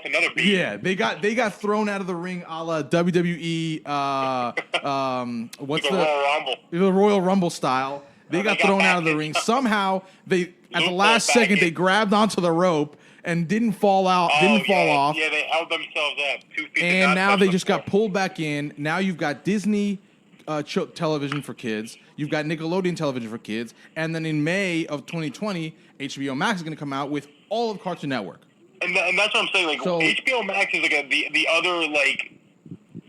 another beat. Yeah, they got thrown out of the ring a la WWE. What's Royal Rumble? The Royal Rumble style. They got thrown out of the ring. Somehow at the last second they grabbed onto the rope and didn't fall off. Yeah, they held themselves up 2 feet. And now they just got pulled back in. Now you've got Disney television for kids. You've got Nickelodeon television for kids. And then in May of 2020, HBO Max is going to come out with all of Cartoon Network. And that's what I'm saying. HBO Max is the other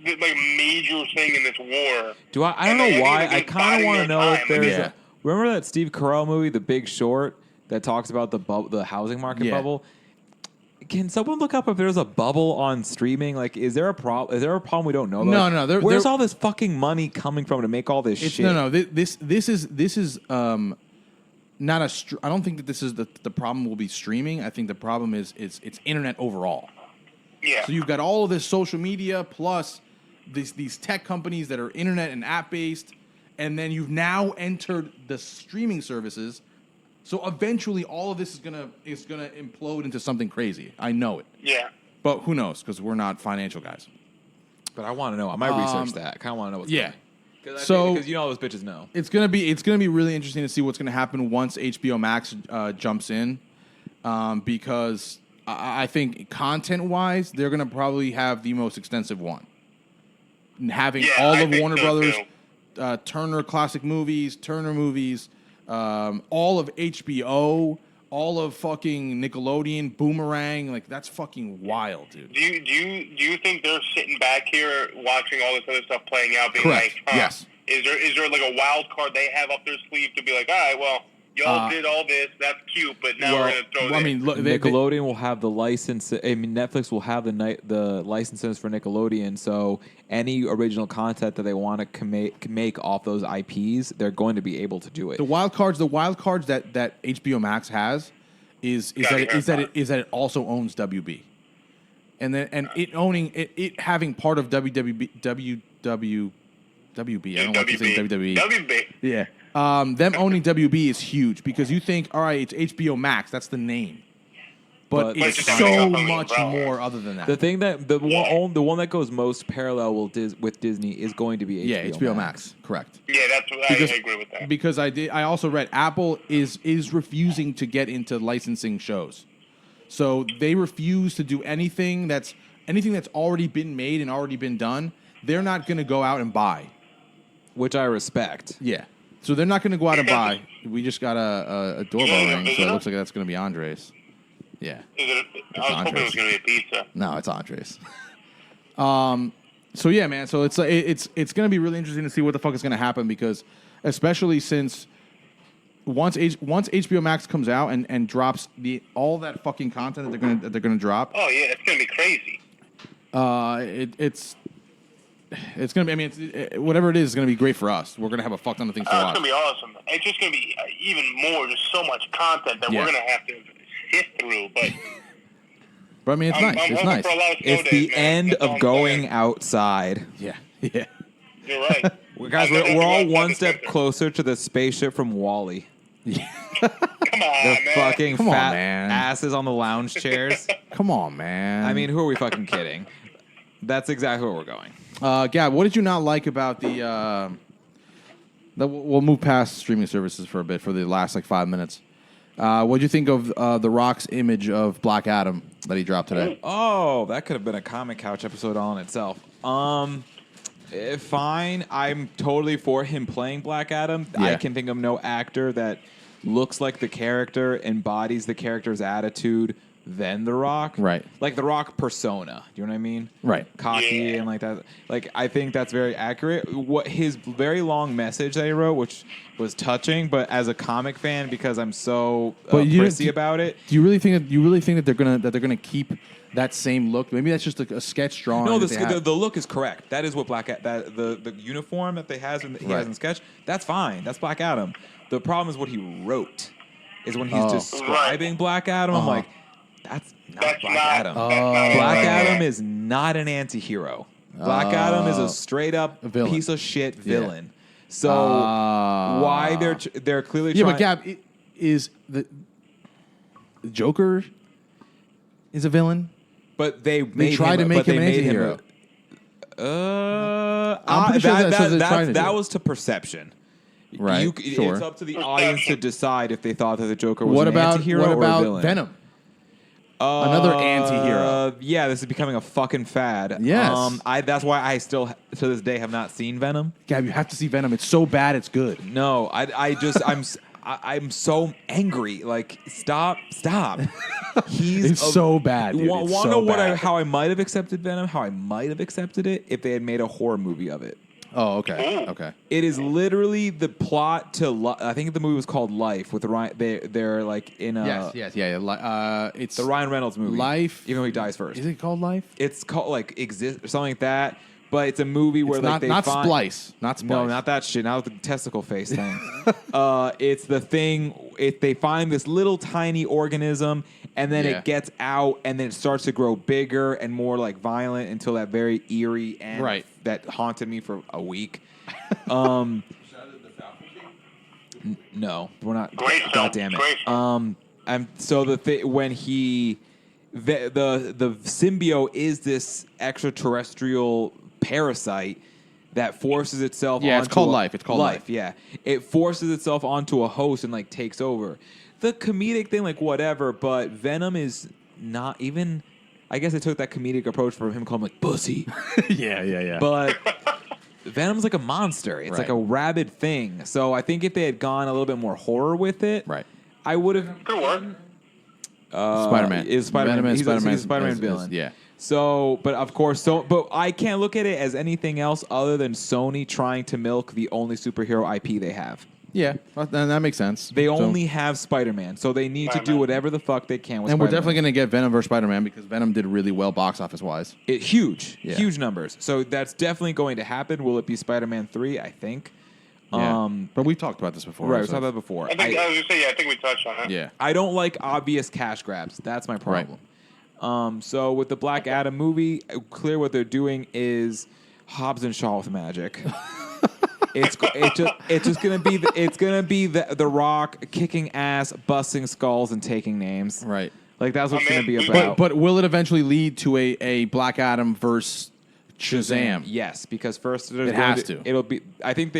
major thing in this war. I don't know why. I kind of want to know if there's. Remember that Steve Carell movie, The Big Short, that talks about the housing market bubble? Can someone look up if there's a bubble on streaming? Is there a problem? Is there a problem we don't know about? No. Where's all this fucking money coming from to make all this shit? No. This is not a. I don't think that this is the problem. Will be streaming. I think the problem is it's internet overall. Yeah. So you've got all of this social media plus these tech companies that are internet and app based, and then you've now entered the streaming services. So eventually, all of this is gonna implode into something crazy. I know it. Yeah. But who knows? Because we're not financial guys. But I want to know. I might research that. I kind of want to know what's going on. Because all those bitches know. It's gonna be really interesting to see what's gonna happen once HBO Max jumps in, because I think content wise they're gonna probably have the most extensive one, having all of Warner Brothers, Turner Classic Movies, Turner Movies. All of HBO, all of fucking Nickelodeon, Boomerang, that's fucking wild, dude. Do you think they're sitting back here watching all this other stuff playing out, being Correct. Yes. Is there a wild card they have up their sleeve to be like, all right, well, Y'all did all this. That's cute, but now we're going to throw this. Look, Nickelodeon will have the license. Netflix will have the licenses for Nickelodeon. So any original content that they want to make off those IPs, they're going to be able to do it. the wild cards that HBO Max has is that it also owns WB, and it having part of WB. I don't want to say WWE. WB. Yeah. Them owning WB is huge because you think, all right, it's HBO Max. That's the name. But it's it's so much more other than that. The thing that the one that goes most parallel with Disney is going to be HBO Max. Correct. Yeah, I agree with that. Because I also read Apple is refusing to get into licensing shows. So they refuse to do anything that's already been made and already been done. They're not going to go out and buy. which I respect. Yeah. So they're not going to go out and buy. We just got a doorbell ring, so it looks like that's going to be Andres. Yeah. I was hoping it was going to be a pizza. No, it's Andres. So yeah, man. So it's going to be really interesting to see what the fuck is going to happen because, especially since once HBO Max comes out and drops all that fucking content that they're gonna drop. Oh yeah, it's going to be crazy. It's gonna be. I mean, whatever it is going to be great for us. We're gonna have a fuck ton of things to watch. It's gonna be awesome. It's just gonna be even more. There's so much content that we're gonna have to sift through. But I mean, it's nice. It's nice. It's the end of going outside. Yeah. Yeah. You're right. Guys, we're all one step closer to the spaceship from WALL-E. Yeah. Come on, The man. fucking Come on, fat man. asses on the lounge chairs. Come on, man. I mean, who are we fucking kidding? That's exactly where we're going. Gab, what did you not like about we'll move past streaming services for a bit for the last 5 minutes. What did you think of The Rock's image of Black Adam that he dropped today? Oh, that could have been a Comic Couch episode all in itself. Fine. I'm totally for him playing Black Adam. Yeah. I can think of no actor that looks like the character, embodies the character's attitude than The Rock. Right. Like The Rock persona. Do you know what I mean? Right. Cocky and like that. Like, I think that's very accurate. What his very long message that he wrote, which was touching, but as a comic fan, because I'm so prissy about it. Do you really think that they're gonna keep that same look? Maybe that's just a sketch drawing. No, the look is correct. That is what the uniform that he has in the sketch. That's fine. That's Black Adam. The problem is what he wrote. Is when he's describing Black Adam. I'm like, that's not Black Adam. Black Adam is not an anti-hero. Black Adam is a straight up piece of shit villain. Yeah. So why they're clearly trying... but Gab, is the Joker is a villain? But they tried to make him an anti-hero. I'm pretty sure that was to perception. Right. It's up to the audience to decide if they thought that the Joker was an anti-hero or a villain. What about Venom? Another anti-hero. Yeah, this is becoming a fucking fad. Yes. That's why I still, to this day, have not seen Venom. Gab, you have to see Venom. It's so bad, it's good. No, I'm so angry. Like, stop. It's so bad, dude. Want to know how I might have accepted Venom? How I might have accepted it if they had made a horror movie of it. Oh, okay. Okay. It is literally the plot to. I think the movie was called Life with Ryan. They're like in a. Yes. It's the Ryan Reynolds movie. Life. Even though he dies first. Is it called Life? It's called like Exist or something like that. But it's a movie where not Splice. Not Splice. No, not that shit. Not the testicle face thing. It's the thing. They find this little tiny organism, and then it gets out, and then it starts to grow bigger and more like violent until that very eerie end that haunted me for a week. No, we're not. Great film. God damn it. Great film. So when he the symbiote is this extraterrestrial parasite that forces itself onto it's called Life. It's called Life. Yeah. It forces itself onto a host and like takes over. The comedic thing, like whatever, but Venom is not even, I guess I took that comedic approach from him calling him like pussy. Yeah. But Venom's like a monster. It's like a rabid thing. So I think if they had gone a little bit more horror with it, I would have. Good work. Spider-Man. Is Spider-Man. He's a Spider-Man villain. Yeah. So, but of course, but I can't look at it as anything else other than Sony trying to milk the only superhero IP they have. Yeah, then that makes sense. They only have Spider-Man, so they need to do whatever the fuck they can with and Spider-Man. we're definitely going to get Venom versus Spider-Man because Venom did really well box office-wise. Huge numbers. So that's definitely going to happen. Will it be Spider-Man 3? I think. Yeah. But we've talked about this before. Right, we talked about that before. I was going to say, I think we touched on it. Yeah. I don't like obvious cash grabs. That's my problem. Right. So with the Black Adam movie, clear what they're doing is Hobbs and Shaw with magic. It's just gonna be the Rock kicking ass, busting skulls, and taking names. Right. Like that's what it's gonna be about. But will it eventually lead to a Black Adam versus Shazam? Yes, because first it has to. It'll be. I think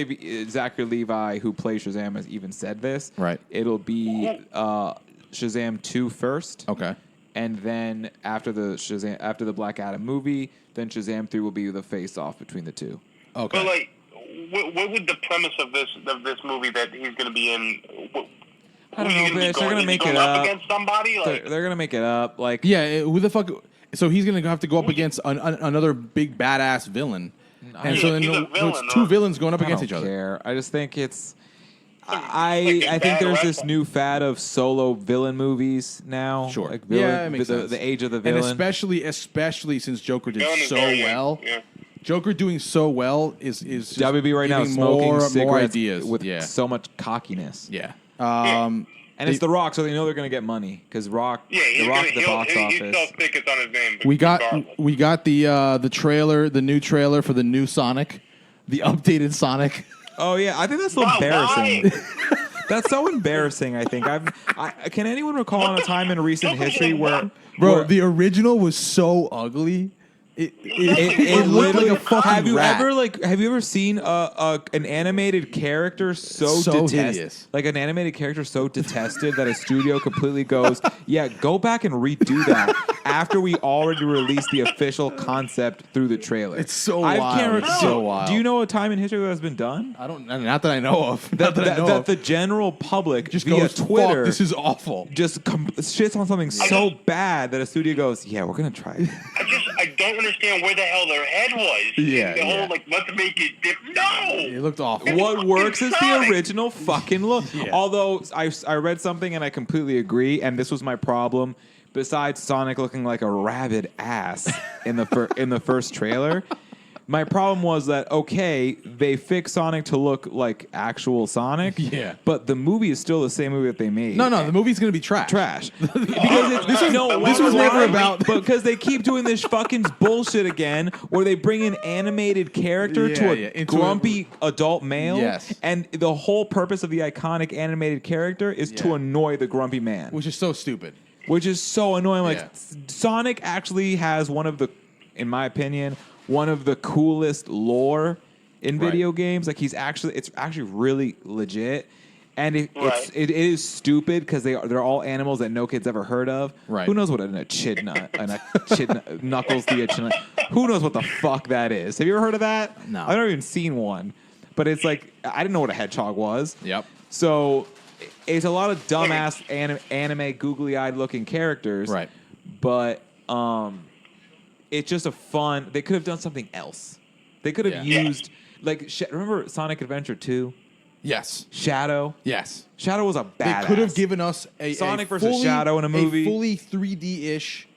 Zachary Levi, who plays Shazam, has even said this. Right. It'll be Shazam 2 first. Okay. And then after the Black Adam movie, then Shazam 3 will be the face-off between the two. Okay. But like, what would the premise of this movie that he's going to be in? I don't know, bitch. They're gonna make it up up against somebody. Like, they're gonna make it up. Like, yeah, who the fuck? So he's gonna have to go up against another big badass villain, and so then it's two villains going up against each other. Care. I just think it's. I think there's this new fad of solo villain movies now. Sure. Like villain, yeah, it makes sense. The age of the villain, and especially since Joker did so well. Yeah. Joker doing so well is just WB right now giving smoking cigarettes more ideas with so much cockiness. Yeah. And it's The Rock, so they know they're going to get money because Rock. Yeah, The Rock at the box office. He sells tickets on his name. We got the trailer, the new trailer for the new Sonic, the updated Sonic. Oh yeah, I think that's so embarrassing. That's so embarrassing. I think can anyone recall on a time in recent history where the original was so ugly. It looked like a fucking rat. Have you ever seen an animated character so hideous? Like an animated character so detested that a studio completely goes, yeah, go back and redo that after we already released the official concept through the trailer. It's so wild. It's so wild. Do you know a time in history that has been done? I don't. Not that I know of. That the general public just via goes, Twitter. Fuck, this is awful. Just shits on something so bad that a studio goes, yeah, we're gonna try it. I don't understand where the hell their head was. Yeah, the whole let's make it different. No, it looked awful. What works is the original fucking look. Yeah. Although I read something and I completely agree, and this was my problem. Besides Sonic looking like a rabid ass in the first trailer, my problem was that they fixed Sonic to look like actual Sonic. Yeah. But the movie is still the same movie that they made. No, the movie's gonna be trash. Because this was never about. Because they keep doing this fucking bullshit again, where they bring an animated character to a grumpy adult male. Yes. And the whole purpose of the iconic animated character is to annoy the grumpy man, which is so stupid. Which is so annoying. Like Sonic actually has in my opinion, one of the coolest lore in video games. Like it's actually really legit, and it is stupid because they're all animals that no kid's ever heard of. Right? Who knows what an echidna, Knuckles the echidna? Who knows what the fuck that is? Have you ever heard of that? No, I've never even seen one. But it's like I didn't know what a hedgehog was. Yep. So it's a lot of dumbass anime googly-eyed looking characters. Right. But it's just a fun. They could have done something else. They could have used remember Sonic Adventure 2? Yes. Shadow. Yes. Shadow was a badass. They could have given us a Sonic a versus Shadow in a movie, a fully 3D-ish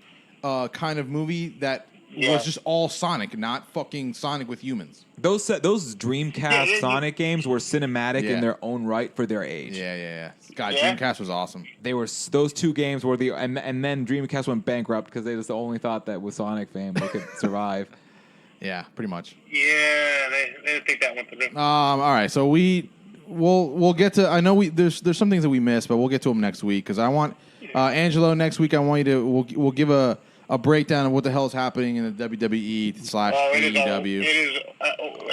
kind of movie that was just all Sonic, not fucking Sonic with humans. Those Dreamcast Sonic games were cinematic in their own right for their age. Yeah. God, Dreamcast was awesome. They were those two games were and then Dreamcast went bankrupt because they just only thought that with Sonic fame they could survive. Yeah, pretty much. Yeah, they didn't think that one through. All right, so we'll get to. I know there's some things that we missed, but we'll get to them next week because I want Angelo next week. I want you to we'll give a breakdown of what the hell is happening in the WWE/AEW. It is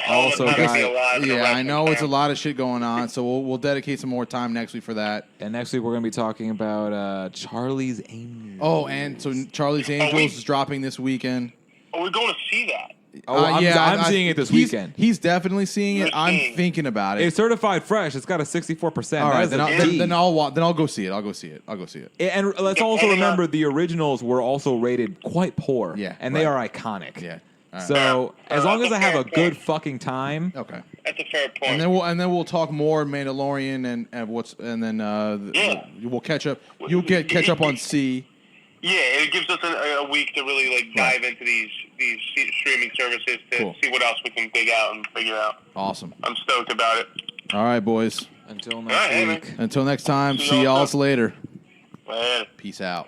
also, I know it's a lot of shit going on, so we'll dedicate some more time next week for that. And next week we're going to be talking about Charlie's Angels. Oh, and so Charlie's Angels is dropping this weekend. Are we going to see that? I'm seeing it this weekend. He's definitely seeing it. I'm thinking about it. It's certified fresh. It's got a 64%. All right, then I'll go see it. I'll go see it. And let's also remember the originals were also rated quite poor. Yeah, and they are iconic. Yeah. So as long as I have a good fucking time, okay. That's a fair point. And then we'll talk more Mandalorian and we'll catch up. You'll catch up on C. Yeah, it gives us a week to really dive into these streaming services to see what else we can dig out and figure out. Awesome. I'm stoked about it. All right, boys. Until next week. Until next time. See y'all later. Later. Peace out.